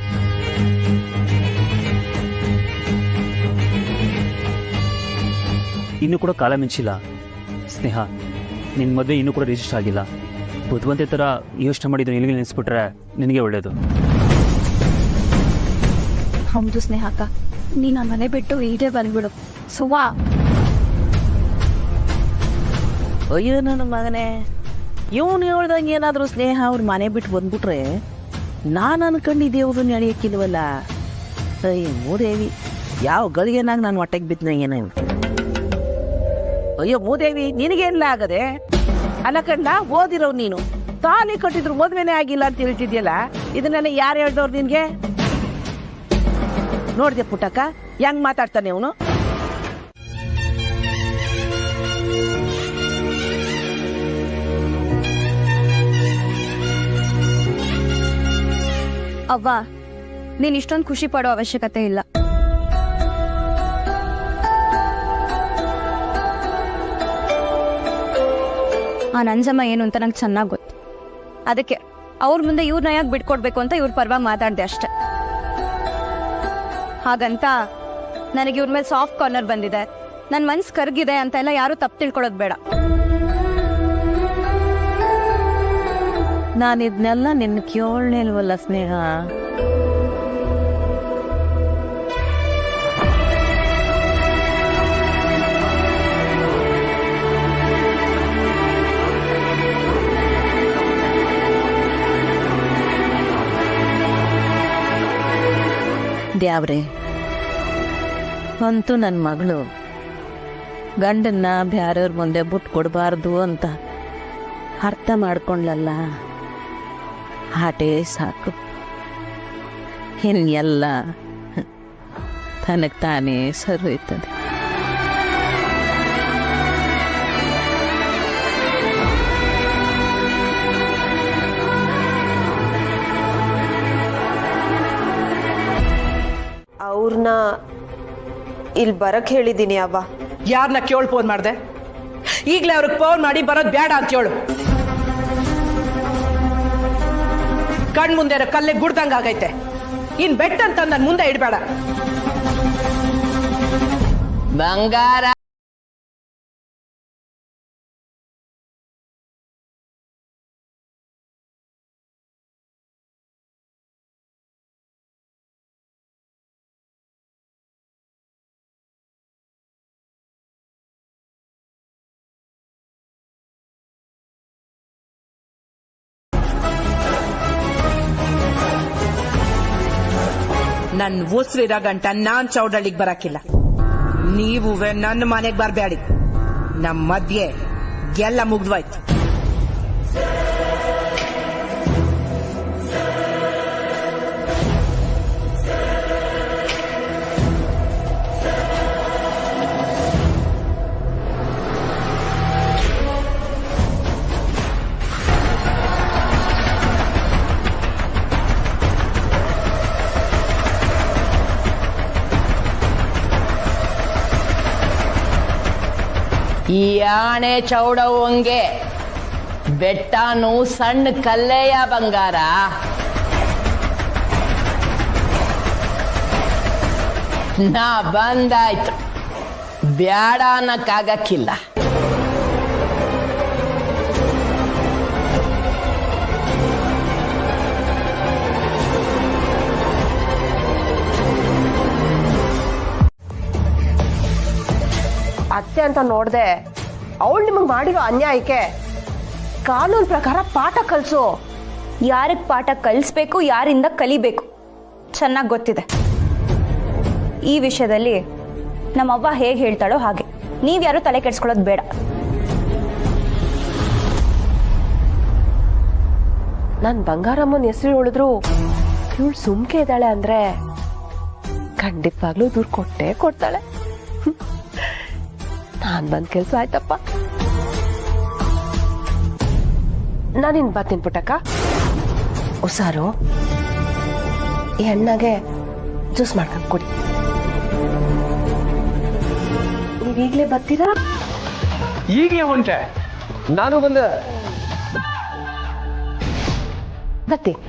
ಇನ್ನೂ ಕೂಡ ಕಾಲ ಮಿಂಚಿಲ್ಲ ಸ್ನೇಹ. ನಿನ್ನ ಮದುವೆ ಇನ್ನೂ ಕೂಡ ರಿಜಿಸ್ಟರ್ ಆಗಿಲ್ಲ. ಬುದ್ಧಿವಂತೆ ಥರ ಯೋಚನೆ ಮಾಡಿದ್ದು ನಿನಗೆ ನೆನೆಸ್ಬಿಟ್ರೆ ನಿನಗೆ ಒಳ್ಳೇದು. ಹೌದು ಸ್ನೇಹಕ್ಕ, ನೀನ್ ಆ ಮನೆ ಬಿಟ್ಟು ಈಡೇ ಬಂದ್ಬಿಡು. ಸುವಾ, ಅಯ್ಯೋ ನನ್ನ ಮಗನೇ, ಇವನು ಹೇಳ್ದಂಗೆ ಏನಾದರೂ ಸ್ನೇಹ ಅವ್ರ ಮನೆ ಬಿಟ್ಟು ಬಂದ್ಬಿಟ್ರೆ ನಾನು ಅನ್ಕೊಂಡಿದ್ದೆ ಅವ್ರನ್ನ ಎಳೆಯಕ್ಕಿಲ್ವಲ್ಲ. ಅಯ್ಯ ಮೂದೇವಿ, ಯಾವ ಗಳಿಗೆನಾಗ ನಾನು ಹೊಟ್ಟೆಗೆ ಬಿದ್ದನ ಏನೇನು. ಅಯ್ಯೋ ಮೂದೇವಿ, ನಿನಗೇನಿಲ್ಲ ಆಗದೆ ಅಲ್ಲ ಕಂಡ. ಓದಿರೋ ನೀನು ತಾಲಿ ಕಟ್ಟಿದ್ರು ಮದ್ವೆನೇ ಆಗಿಲ್ಲ ಅಂತ ಹೇಳ್ತಿದ್ಯಲ್ಲ, ಇದನ್ನೆಲ್ಲ ಯಾರು ಹೇಳ್ದವ್ರು ನಿನ್ಗೆ? ನೋಡ್ದೆ ಪುಟ್ಟಕ್ಕ ಹೆಂಗ್ ಮಾತಾಡ್ತಾನೆ ಅವನು. ಅವ್ವ, ನೀನ್ ಇಷ್ಟೊಂದು ಖುಷಿ ಪಡೋ ಅವಶ್ಯಕತೆ ಇಲ್ಲ. ಆ ನಂಜಮ್ಮ ಏನು ಅಂತ ನಂಗೆ ಚೆನ್ನಾಗಿ ಗೊತ್ತು. ಅದಕ್ಕೆ ಅವ್ರ ಮುಂದೆ ಇವ್ರನ್ನ ಯಾಕೆ ಬಿಟ್ಕೊಡ್ಬೇಕು ಅಂತ ಇವ್ರ ಪರವಾಗಿ ಮಾತಾಡ್ದೆ ಅಷ್ಟೆ. ಹಾಗಂತ ನನಗೆ ಇವ್ರ ಮೇಲೆ ಸಾಫ್ಟ್ ಕಾರ್ನರ್ ಬಂದಿದೆ, ನನ್ನ ಮನ್ಸು ಕರ್ಗಿದೆ ಅಂತ ಎಲ್ಲ ಯಾರು ತಪ್ಪು ತಿಳ್ಕೊಳ್ಳೋದು ಬೇಡ. ನಾನು ಇದನ್ನೆಲ್ಲ ನಿನ್ನ ಕೇಳಲಿಲ್ವಲ್ಲ ಸ್ನೇಹ. ದ್ಯಾವ್ರೆ, ಅಂತೂ ನನ್ನ ಮಗಳು ಗಂಡನ್ನ ಬ್ಯಾರೆಯವ್ರ ಮುಂದೆ ಬಿಟ್ಟು ಕೊಡಬಾರ್ದು ಅಂತ ಅರ್ಥ ಮಾಡ್ಕೊಂಡ್ಲಲ್ಲ, ಆಟೇ ಸಾಕು. ಇನ್ನೆಲ್ಲ ತನಗೆ ತಾನೇ ಸರೋಯ್ತದೆ. ಅವ್ರನ್ನ ಇಲ್ಲಿ ಬರಕ್ ಹೇಳಿದ್ದೀನಿ ಅವ್ವ. ಯಾರನ್ನ ಕೇಳಿ ಫೋನ್ ಮಾಡ್ದೆ? ಈಗಲೇ ಅವ್ರಿಗೆ ಫೋನ್ ಮಾಡಿ ಬರೋದು ಬೇಡ ಅಂತ ಹೇಳು. ಕಣ್ ಮುಂದೆ ಕಲ್ಲೆ ಗುಡ್ದಂಗ ಆಗೈತೆ. ಇನ್ ಬೆಟ್ಟ ಅಂತ ನನ್ನ ಮುಂದೆ ಇಡಬೇಡ. ಬಂಗಾರ ನನ್ ಉಸಿರಿರೋ ಗಂಟ ನಾನ್ ಚೌಡಳ್ಳಿಗೆ ಬರಕಿಲ್ಲ. ನೀವು ನನ್ನ ಮನೆಗೆ ಬರ್ಬೇಡಿ. ನಮ್ಮ ಮಧ್ಯೆ ಎಲ್ಲ ಮುಗ್ದ್ವಾಯ್ತು. ಈ ಆಣೆ ಚೌಡವಂಗೆ ಬೆಟ್ಟನು ಸಣ್ಣ ಕಲ್ಲೆಯ ಬಂಗಾರ. ನಾ ಬಂದಾಯ್ತು, ಬ್ಯಾಡ ಅನ್ನಕ್ಕಾಗಕ್ಕಿಲ್ಲ. ಅತ್ತೆ ಅಂತ ನೋಡ್ದೆ ಅವಳು ನಿಮಗ್ ಮಾಡಿರೋ ಅನ್ಯಾಯಕ್ಕೆ ಕಾನೂನು ಪ್ರಕಾರ ಪಾಠ ಕಲ್ಸು. ಯಾರಿಗೆ ಪಾಠ ಕಲಿಸ್ಬೇಕು, ಯಾರಿಂದ ಕಲಿಬೇಕು ಚೆನ್ನಾಗಿ ಗೊತ್ತಿದೆ. ಈ ವಿಷಯದಲ್ಲಿ ನಮ್ಮವ್ವ ಹೇಗೆ ಹೇಳ್ತಾಳೋ ಹಾಗೆ. ನೀವ್ಯಾರು ತಲೆ ಕೆಡ್ಸ್ಕೊಳ್ಳೋದು ಬೇಡ. ನನ್ ಬಂಗಾರಮ್ಮನ ಹೆಸರು ಹೇಳಿದ್ರು ಇವಳು ಸುಮ್ಕೆ ಇದ್ದಾಳೆ ಅಂದ್ರೆ ಖಂಡಿತವಾಗ್ಲೂ ದೂರ ಕೊಟ್ಟೇ ಕೊಡ್ತಾಳೆ. ನಾನ್ ಬಂದ್ ಕೆಲ್ಸ ಆಯ್ತಪ್ಪ. ನಾನಿನ್ ಬರ್ತೀನಿ ಪುಟ್ಟಕ್ಕ. ಹುಷಾರು, ಈ ಹಣ್ಣಾಗೆ ಜ್ಯೂಸ್ ಮಾಡ್ಕೊಂಡ್ ಕೊಡಿ. ನೀವೀಗ್ಲೇ ಬರ್ತೀರಾ? ಈಗಲೇ ಹೊಂಟೆ, ನಾನು ಬಂದೆ. ಬರ್ತೀನಿ.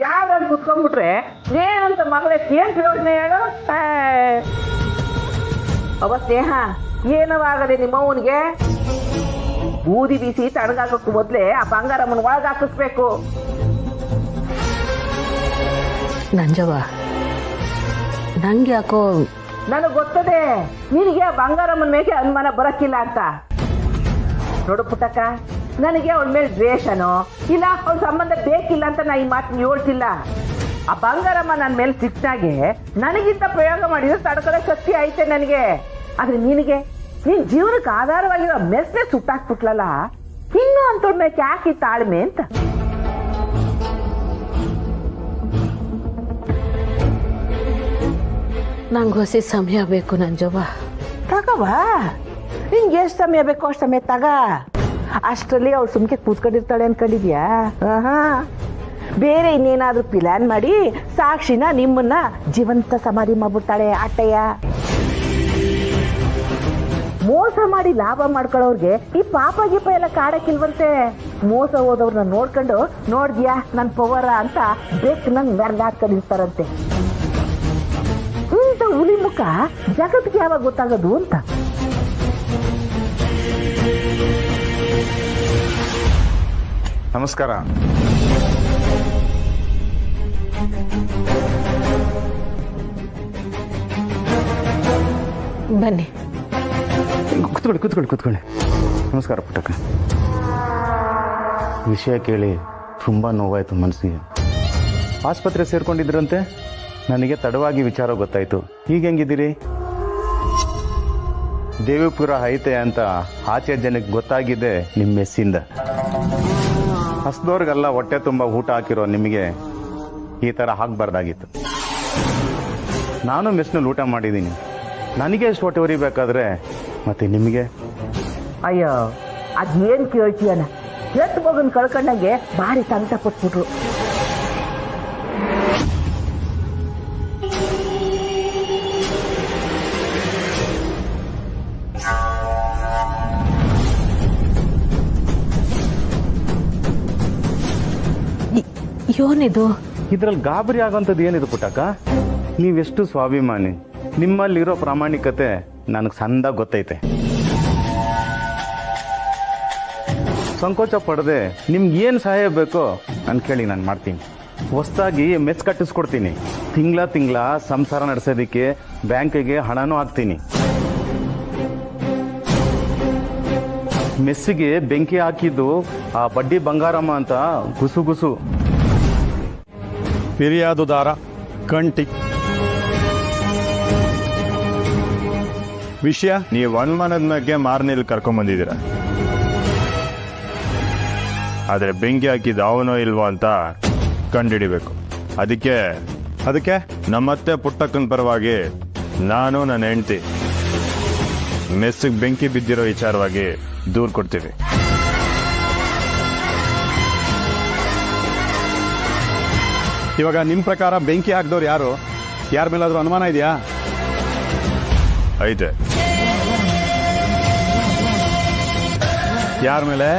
ಯಾರು ಕುತ್ಕೊಂಡ್ಬಿಟ್ರೆ ಏನಂತ ಮಗಳೇ ಏನ್ ಪ್ರಯೋಜನ ಹೇಳು? ಅವ ಸ್ನೇಹ ಏನವಾಗದೆ ನಿಮ್ಮವನಿಗೆ? ಬೂದಿ ಬೀಸಿ ತಡಗಾಕಕ್ಕೂ ಮೊದ್ಲೇ ಆ ಬಂಗಾರಮ್ಮನ ಒಳಗ ಹಾಕಿಸ್ಬೇಕು. ನಂಜವ್ವ, ನಂಗೆ ಯಾಕೋ ನನಗ್ ಗೊತ್ತದೆ ನಿನಗೆ ಬಂಗಾರಮ್ಮನ ಮೇಲೆ ಅನುಮಾನ ಬರಕ್ಕಿಲ್ಲ ಅಂತ. ನೋಡು ಪುಟ್ಟಕ್ಕ, ನನಗೆ ಅವಳ ಮೇಲೆ ದ್ವೇಷನೋ ಇಲ್ಲ ಅವಳ ಸಂಬಂಧ ಬೇಕಿಲ್ಲ ಅಂತ ನಾ ಈ ಮಾತು ಹೇಳ್ತಿಲ್ಲ. ಆ ಬಂಗಾರಮ್ಮ ನನ್ನ ಮೇಲೆ ಸಿಟ್ಟಾಗೆ ನನಗಿಂತ ಪ್ರಯೋಗ ಮಾಡಿದ್ರೆ ತಡ್ಕೊಳ್ಳೋ ಶಕ್ತಿ ಐತೆ ನನಗೆ. ಆದ್ರೆ ನಿನಗೆ ನಿನ್ ಜೀವನಕ್ಕೆ ಆಧಾರವಾಗಿರೋ ಮೆಸ್ನೆ ಸುಟ್ಟಾಕ್ಬಿಟ್ಲಲ್ಲ, ಇನ್ನು ಅಂತೋಡ್ ಮೇಲೆ ಯಾಕೆ ತಾಳ್ಮೆ ಅಂತ. ನಂಗೆ ಹೊಸ ಸಮಯ ಬೇಕು ನಂಜವ್ವ. ತಗವ, ನಿನ್ಗೆ ಎಷ್ಟು ಸಮಯ ಬೇಕೋ ಅಷ್ಟು ಸಮಯ ತಗ. ಅಷ್ಟರಲ್ಲಿ ಅವ್ಳು ಸುಮ್ಕೆ ಕೂತ್ಕೊಂಡಿರ್ತಾಳೆ ಅನ್ಕೊಂಡಿದ್ಯಾ? ಬೇರೆ ಇನ್ನೇನಾದ್ರೂ ಪ್ಲಾನ್ ಮಾಡಿ ಸಾಕ್ಷಿನ ನಿಮ್ಮನ್ನ ಜೀವಂತ ಸಮಾಧಿ ಮಾಡ್ಬಿಡ್ತಾಳೆ ಅಟ್ಟಯ್ಯ. ಮೋಸ ಮಾಡಿ ಲಾಭ ಮಾಡ್ಕೊಳ್ಳೋರ್ಗೆ ಈ ಪಾಪ ಗೀಪ ಎಲ್ಲ ಕಾಡಕ್ಕಿಲ್ವಂತೆ. ಮೋಸ ಹೋದವ್ರನ್ನ ನೋಡ್ಕೊಂಡು ನೋಡ್ದ್ಯಾ ನನ್ ಪವರ ಅಂತ ಬೆಕ್ ನಂಗೆ ಮೆರ್ದಾಡ್ಕೊಂಡಿರ್ತಾರಂತೆ. ಇಂಥ ಹುಲಿ ಮುಖ ಜಗತ್ಗೆ ಯಾವಾಗ ಗೊತ್ತಾಗೋದು ಅಂತ. ನಮಸ್ಕಾರ. ಬನ್ನಿ ಕೂತ್ಕೊಳ್ಳಿ. ನಮಸ್ಕಾರ ಪುಟ್ಟಕ್ಕ. ವಿಷಯ ಕೇಳಿ ತುಂಬ ನೋವಾಯಿತು ಮನಸ್ಸಿಗೆ. ಆಸ್ಪತ್ರೆ ಸೇರ್ಕೊಂಡಿದ್ರಂತೆ, ನನಗೆ ತಡವಾಗಿ ವಿಚಾರ ಗೊತ್ತಾಯಿತು. ಈಗ ಹೆಂಗಿದ್ದೀರಿ? ದೇವಿಪುರ ಐತೆ ಅಂತ ಆಚೆ ಜನಕ್ಕೆ ಗೊತ್ತಾಗಿದೆ ನಿಮ್ಮ ಮೆಸ್ಸಿಂದ. ಹಸ್ದವ್ರಿಗೆಲ್ಲ ಹೊಟ್ಟೆ ತುಂಬ ಊಟ ಹಾಕಿರೋ ನಿಮಗೆ ಈ ಥರ ಹಾಕಬಾರ್ದಾಗಿತ್ತು. ನಾನು ಮೆಸ್ನಲ್ಲಿ ಊಟ ಮಾಡಿದ್ದೀನಿ. ನನಗೆ ಎಷ್ಟು ಹೊಟ್ಟೆ ಉರಿಬೇಕಾದ್ರೆ ಮತ್ತೆ ನಿಮಗೆ? ಅಯ್ಯೋ ಅದೇನ್ ಕೇಳ್ತೀಯನ, ಎತ್ತು ಮಗನ್ ಕಳ್ಕೊಂಡಂಗೆ ಭಾರಿ ಸಂಕಟ ಪಟ್ಬಿಟ್ರು. ಯೋನಿದು ಇದ್ರಲ್ಲಿ ಗಾಬರಿ ಆಗೋಂಥದ್ದು ಏನಿದು ಪುಟ್ಟಕ್ಕ? ನೀವೆಷ್ಟು ಸ್ವಾಭಿಮಾನಿ. ನಿಮ್ಮಲ್ಲಿರೋ ಪ್ರಾಮಾಣಿಕತೆ ನನಗೆ ಸಂದಾಗ ಗೊತ್ತೈತೆ. ಸಂಕೋಚ ಪಡದೆ ನಿಮ್ಗೆ ಏನು ಸಹಾಯ ಬೇಕೋ ನಾನು ಕೇಳಿ ನಾನು ಮಾಡ್ತೀನಿ. ಹೊಸದಾಗಿ ಮೆಸ್ ಕಟ್ಟಿಸ್ಕೊಡ್ತೀನಿ. ತಿಂಗಳ ಸಂಸಾರ ನಡೆಸೋದಕ್ಕೆ ಬ್ಯಾಂಕಿಗೆ ಹಣನೂ ಹಾಕ್ತೀನಿ. ಮೆಸ್ಸಿಗೆ ಬೆಂಕಿ ಹಾಕಿದ್ದು ಆ ಬಡ್ಡಿ ಬಂಗಾರಮ್ಮ ಅಂತ ಗುಸು. ಫಿರ್ಯಾದುದಾರ ಕಂಟಿ. ವಿಷಯ ನೀವು ಅನುಮಾನದ ಬಗ್ಗೆ ಮಾರನೇಲಿ ಕರ್ಕೊಂಬಂದಿದ್ದೀರ. ಆದರೆ ಬೆಂಕಿ ಹಾಕಿದ್ದು ಅವನೋ ಇಲ್ವೋ ಅಂತ ಕಂಡುಹಿಡಿಬೇಕು. ಅದಕ್ಕೆ ನಮ್ಮತ್ತೆ ಪುಟ್ಟಕ್ಕನ ಪರವಾಗಿ ನಾನು ನನ್ನ ಹೆಂಡತಿ ಮೆಸ್ಸಿಗೆ ಬೆಂಕಿ ಬಿದ್ದಿರೋ ವಿಚಾರವಾಗಿ ದೂರು ಕೊಡ್ತೀವಿ. ಇವಾಗ ನಿಮ್ಮ ಪ್ರಕಾರ ಬೆಂಕಿ ಹಾಕಿದವ್ರು ಯಾರು? ಯಾರ ಮೇಲಾದ್ರೂ ಅನುಮಾನ ಇದೆಯಾ? ಐತೆ. ಯಾರ ಮೇಲೆ?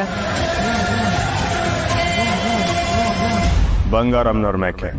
ಬಂಗಾರಮ್ಮನವ್ರ ಮೇಕೆ.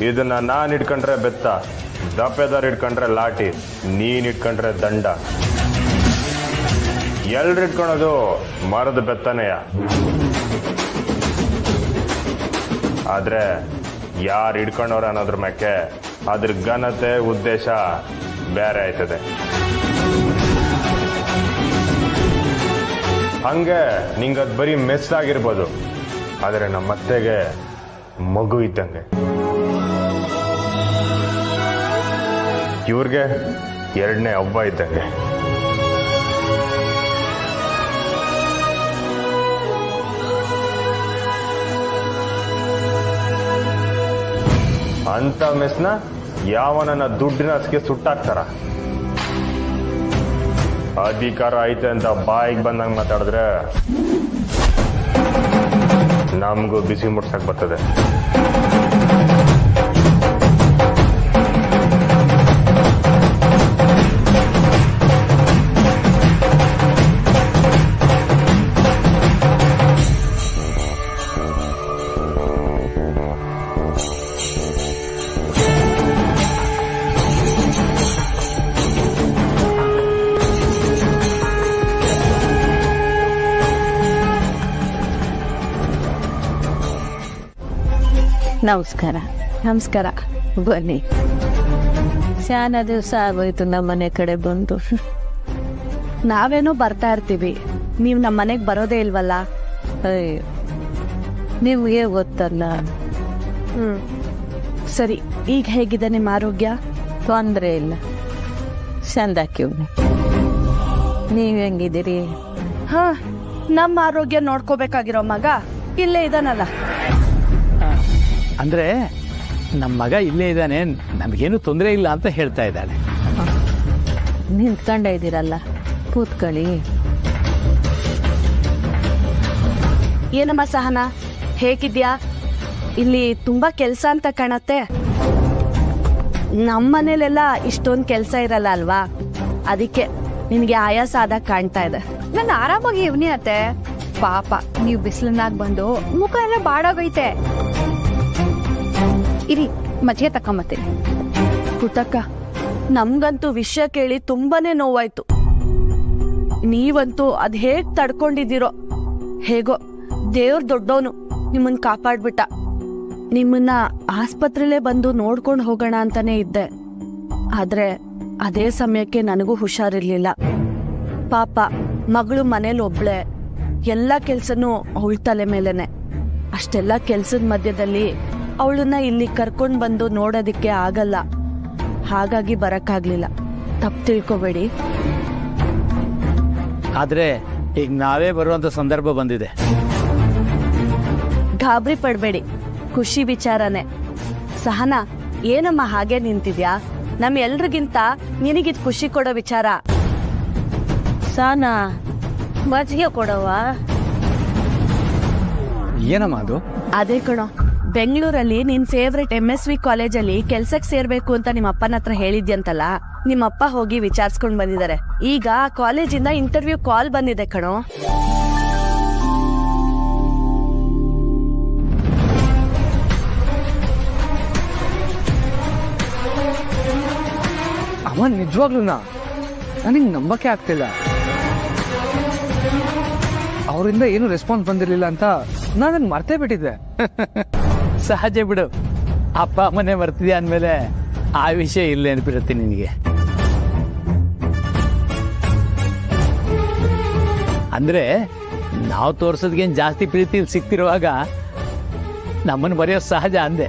ಇದನ್ನ ನಾನು ಇಟ್ಕೊಂಡ್ರೆ ಬೆತ್ತ, ದಪ್ಪೆದಾರ್ ಇಟ್ಕೊಂಡ್ರೆ ಲಾಠಿ, ನೀನ್ ಇಟ್ಕೊಂಡ್ರೆ ದಂಡ. ಎಲ್ರು ಇಟ್ಕೊಳೋದು ಮರದ ಬೆತ್ತನೆಯ. ಆದ್ರೆ ಯಾರು ಹಿಡ್ಕೊಂಡವ್ರ ಅನ್ನೋದ್ರ ಮ್ಯಾಕೆ ಅದ್ರ ಘನತೆ ಉದ್ದೇಶ ಬೇರೆ ಆಯ್ತದೆ. ಹಂಗೆ ನಿಂಗದ್ ಬರೀ ಮೆಸ್ ಆಗಿರ್ಬೋದು, ಆದರೆ ನಮ್ಮ ಅತ್ತೆಗೆ ಮಗು ಇದ್ದಂಗೆ. ಇವ್ರಿಗೆ ಎರಡನೇ ಹಬ್ಬ ಇದ್ದಂಗೆ. ಅಂತ ಮೆಸ್ನ ಯಾವನನ್ನ ದುಡ್ಡಿನ ಹಸಿಗೆ ಸುಟ್ಟಾಕ್ತಾರ. ಅಧಿಕಾರ ಐತೆ ಅಂತ ಬಾಯಿಗೆ ಬಂದಂಗೆ ಮಾತಾಡಿದ್ರೆ ನಮಗೂ ಬಿಸಿ ಮುಟ್ಸಕ್ ಬರ್ತದೆ. ನಮಸ್ಕಾರ. ಬನ್ನಿ. ಶಾನ ದಿವಸ ಆಗೋಯ್ತು ನಮ್ಮ ಮನೆ ಕಡೆ ಬಂದು. ನಾವೇನೋ ಬರ್ತಾ ಇರ್ತೀವಿ, ನೀವು ನಮ್ಮ ಮನೆಗೆ ಬರೋದೇ ಇಲ್ವಲ್ಲ. ಅಯ್ಯೋ, ನಿಮ್ಗೆ ಗೊತ್ತಲ್ಲ. ಸರಿ, ಈಗ ಹೇಗಿದೆ ನಿಮ್ಮ ಆರೋಗ್ಯ? ತೊಂದರೆ ಇಲ್ಲ, ಚಂದಾಕಿವ್ನಿ. ನೀವ್ ಹೆಂಗಿದ್ದೀರಿ? ಹಾ, ನಮ್ಮ ಆರೋಗ್ಯ ನೋಡ್ಕೋಬೇಕಾಗಿರೋ ಮಗ ಇಲ್ಲೇ ಇದಾನಲ್ಲ. ಅಂದ್ರೆ ನಮ್ಮ ಮಗ ಇಲ್ಲೇ ಇದ್ದಾನೆ, ನಮಗೇನು ತೊಂದರೆ ಇಲ್ಲ ಅಂತ ಹೇಳ್ತಾ ಇದ್ದಾಳೆ. ನಿಂತ್ಕೊಂಡೇ ಇದ್ದೀರಲ್ಲ, ಕೂತ್ಕೊಳ್ಳಿ. ಏನಮ್ಮ ಸಹನಾ, ಹೇಗಿದ್ಯಾ? ಇಲ್ಲಿ ತುಂಬಾ ಕೆಲ್ಸ ಅಂತ ಕಾಣತ್ತೆ. ನಮ್ಮ ಮನೇಲೆಲ್ಲ ಇಷ್ಟೊಂದು ಕೆಲ್ಸ ಇರಲ್ಲ ಅಲ್ವಾ, ಅದಕ್ಕೆ ನಿನ್ಗೆ ಆಯಾಸ ಆದಾಗ ಕಾಣ್ತಾ ಇದೆ. ನಾನು ಆರಾಮಾಗಿ ಇವ್ನಿ ಅತ್ತೆ. ಪಾಪ ನೀವು ಬಿಸಿಲನ್ನಾಗ ಬಂದು ಮುಖ ಎಲ್ಲ ಬಾಡೋಗೈತೆ. ಇರಿ, ಮಜ್ಜಿಗೆ ತಕೊಂಬತ್ತೀನಿ. ಪುಟ್ಟಕ್ಕ, ನಮ್ಗಂತೂ ವಿಷಯ ಕೇಳಿ ತುಂಬಾನೇ ನೋವಾಯ್ತು. ನೀವಂತೂ ಅದ್ ಹೇಗ್ ತಡ್ಕೊಂಡಿದ್ದೀರೋ ಹೇಗೋ, ದೇವ್ರ ದೊಡ್ಡವನು ನಿಮ್ಮನ್ನ ಕಾಪಾಡ್ಬಿಟ್ಟ. ನಿಮ್ಮನ್ನ ಆಸ್ಪತ್ರೆಲೇ ಬಂದು ನೋಡ್ಕೊಂಡು ಹೋಗೋಣ ಅಂತಾನೆ ಇದ್ದೆ. ಆದ್ರೆ ಅದೇ ಸಮಯಕ್ಕೆ ನನಗೂ ಹುಷಾರಿರ್ಲಿಲ್ಲ. ಪಾಪ ಮಗಳು ಮನೇಲಿ ಒಬ್ಳೆ, ಎಲ್ಲ ಕೆಲ್ಸನೂ ಅವಳ ತಲೆ ಮೇಲೆನೆ. ಅಷ್ಟೆಲ್ಲ ಕೆಲ್ಸದ ಮಧ್ಯದಲ್ಲಿ ಅವಳನ್ನ ಇಲ್ಲಿ ಕರ್ಕೊಂಡ್ ಬಂದು ನೋಡೋದಿಕ್ಕೆ ಆಗಲ್ಲ. ಹಾಗಾಗಿ ಬರಕ್ಕಾಗ್ಲಿಲ್ಲ, ತಪ್ಪು ತಿಳ್ಕೊಬೇಡಿ. ಆದ್ರೆ ಈಗ ನಾವೇ ಬರುವಂತ ಸಂದರ್ಭ ಬಂದಿದೆ. ಗಾಬರಿ ಪಡ್ಬೇಡಿ, ಖುಷಿ ವಿಚಾರನೆ. ಸಹನಾ, ಏನಮ್ಮ ಹಾಗೆ ನಿಂತಿದ್ಯಾ? ನಮ್ ಎಲ್ರಿಗಿಂತ ನಿನಗಿದ್ ಖುಷಿ ಕೊಡೋ ವಿಚಾರ. ಸಹನಾ, ಮಜ್ಜಿಗೆ ಕೊಡವಾ? ಏನಮ್ಮ ಅದು? ಅದೇ ಕಣೋ, ಬೆಂಗಳೂರಲ್ಲಿ ನಿನ್ ಫೇವ್ರೆಟ್ MSV ಕಾಲೇಜಲ್ಲಿ ಕೆಲ್ಸಕ್ಕೆ ಸೇರ್ಬೇಕು ಅಂತ ನಿಮ್ಮ ಅಪ್ಪನ ಹತ್ರ ಹೇಳಿದ್ಯಂತಲ್ಲ. ನಿಮ್ಮಪ್ಪ ಹೋಗಿ ವಿಚಾರಿಸ್ಕೊಂಡ್ ಬಂದಿದ್ದಾರೆ. ಈಗ ಕಾಲೇಜಿಂದ ಇಂಟರ್ವ್ಯೂ ಕಾಲ್ ಬಂದಿದೆ ಕಣೋ. ಅಮ್ಮ, ನಿಜವಾಗ್ಲೂ ನನಗೆ ನಂಬಕ್ಕೆ ಆಗ್ತಿಲ್ಲ. ಅವರಿಂದ ಏನು ರೆಸ್ಪಾನ್ಸ್ ಬಂದಿರಲಿಲ್ಲ ಅಂತ ನಾನು ಮರ್ತೇ ಬಿಟ್ಟಿದ್ದೆ. ಸಹಜ ಬಿಡು, ಅಪ್ಪ ಅಮ್ಮನೆ ಬರ್ತಿದ್ಯಾ ಅಂದಮೇಲೆ ಆ ವಿಷಯ ಇಲ್ಲ ನೆನಪಿರುತ್ತೆ ನಿನಗೆ. ಅಂದ್ರೆ ನಾವು ತೋರ್ಸೋದ್ಗೇನು ಜಾಸ್ತಿ ಪ್ರೀತಿ ಸಿಕ್ತಿರುವಾಗ ನಮ್ಮನ್ನು ಬರೆಯೋ ಸಹಜ ಅಂದೆ.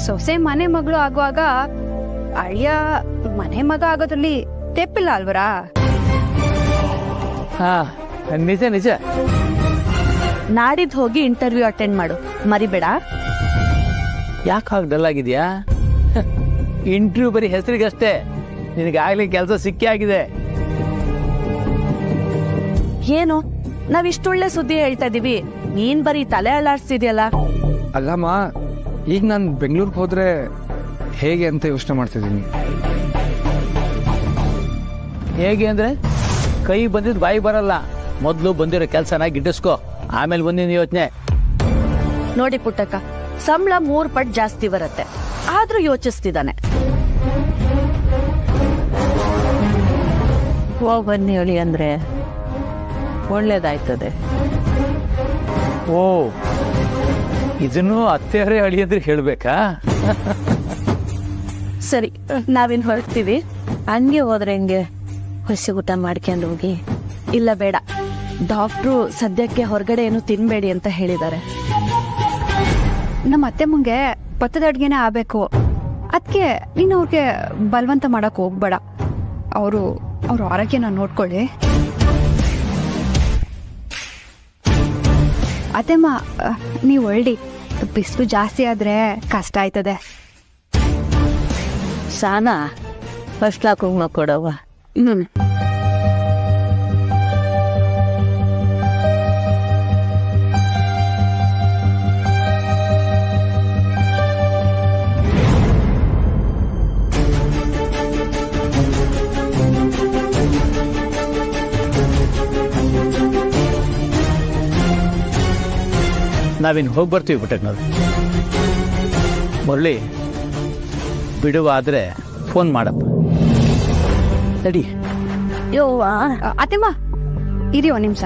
ಸೊಸೆ ಮನೆ ಮಗಳು ಆಗುವಾಗ ಅಳಿಯ ಮನೆ ಮಗ ಆಗೋದ್ರಲ್ಲಿ ತೆಪ್ಪಿಲ್ಲ ಅಲ್ವರಾ? ಹಾ, ನಿಜ ನಿಜ. ನಾಡಿದ್ದು ಹೋಗಿ ಇಂಟರ್ವ್ಯೂ ಅಟೆಂಡ್ ಮಾಡು, ಮರಿಬೇಡ. ಯಾಕೆ ಹಾಗೆ ಡಲ್ ಆಗಿದ್ಯಾ? ಇಂಟರ್ವ್ಯೂ ಬರೀ ಹೆಸರಿಗಷ್ಟೇ, ನಿನಗಾಗ್ಲಿ ಕೆಲಸ ಸಿಕ್ಕೇ ಆಗಿದೆ. ಏನು, ನಾವ್ ಇಷ್ಟೊಳ್ಳೆ ಸುದ್ದಿ ಹೇಳ್ತಾ ಇದೀವಿ, ನೀನ್ ಬರೀ ತಲೆ ಅಲ್ಲಾಡ್ಸ್ತಿದ್ಯಲ್ಲ. ಅಲ್ಲಮ್ಮ, ಈಗ ನಾನು ಬೆಂಗಳೂರಿಗೆ ಹೋದ್ರೆ ಹೇಗೆ ಅಂತ ಯೋಚನೆ ಮಾಡ್ತಿದ್ದೀನಿ. ಹೇಗೆ ಅಂದ್ರೆ, ಕೈ ಬಂದಿದ್ದು ಬಾಯಿ ಬರಲ್ಲ. ಮೊದಲು ಬಂದಿರೋ ಕೆಲಸನ ಗಿಟ್ಟಿಸ್ಕೋ, ಆಮೇಲೆ ಬಂದಿನ ಯೋಚನೆ. ನೋಡಿ ಪುಟ್ಟಕ್ಕ, ಸಂಬಳ 3 ಪಟ್ಟು ಜಾಸ್ತಿ ಬರುತ್ತೆ, ಆದ್ರೂ ಯೋಚಿಸ್ತಿದ್ದಾನೆ. ಹೋಗ್ ಬನ್ನಿ ಹೇಳಿ ಅಂದ್ರೆ ಒಳ್ಳೇದಾಯ್ತದೆ. ಓ, ಇದನ್ನು ಅತ್ತೆಯವರೇ ಅಳಿ ಅಂದ್ರೆ ಹೇಳ್ಬೇಕಾ? ಸರಿ, ನಾವಿನ್ ಹೊರಡ್ತೀವಿ. ಹಂಗೆ ಹೋದ್ರೆ ಹೆಂಗೆ? ಹೊಸಿ ಊಟ ಮಾಡ್ಕೊಂಡು ಹೋಗಿ. ಇಲ್ಲ ಬೇಡ, ಡಾಕ್ಟ್ರು ಸದ್ಯಕ್ಕೆ ಹೊರಗಡೆ ಏನು ತಿನ್ಬೇಡಿ ಅಂತ ಹೇಳಿದ್ದಾರೆ. ನಮ್ಮ ಅತ್ತೆ ಮುಂಗೆ ಭತ್ತದ ಅಡ್ಗೆನೇ ಆಗ್ಬೇಕು. ಅದಕ್ಕೆ ನೀನು ಅವ್ರಿಗೆ ಬಲವಂತ ಮಾಡಕ್ ಹೋಗ್ಬೇಡ. ಅವ್ರ ಆರೋಗ್ಯನ ನೋಡ್ಕೊಳ್ಳಿ. ಅತ್ತೆಮ್ಮ, ನೀವು ಒಳ್ಳಿ, ಬಿಸಿಲು ಜಾಸ್ತಿ ಆದ್ರೆ ಕಷ್ಟ ಆಯ್ತದೆ. ಸಾನಾ, ಫಸ್ಟ್ ಕುಂಕುಮ ಕೊಡವ. ನಾವಿನ್ನು ಹೋಗಿ ಬರ್ತೀವಿ ಪುಟ್ಟಣ್ಣವ್ರು. ಮುರಳಿ, ಬಿಡುವಾದ್ರೆ ಫೋನ್ ಮಾಡಪ್ಪ. ತಡಿ. ಅತ್ತೆಮ್ಮ, ಇರಿ 1 ನಿಮಿಷ.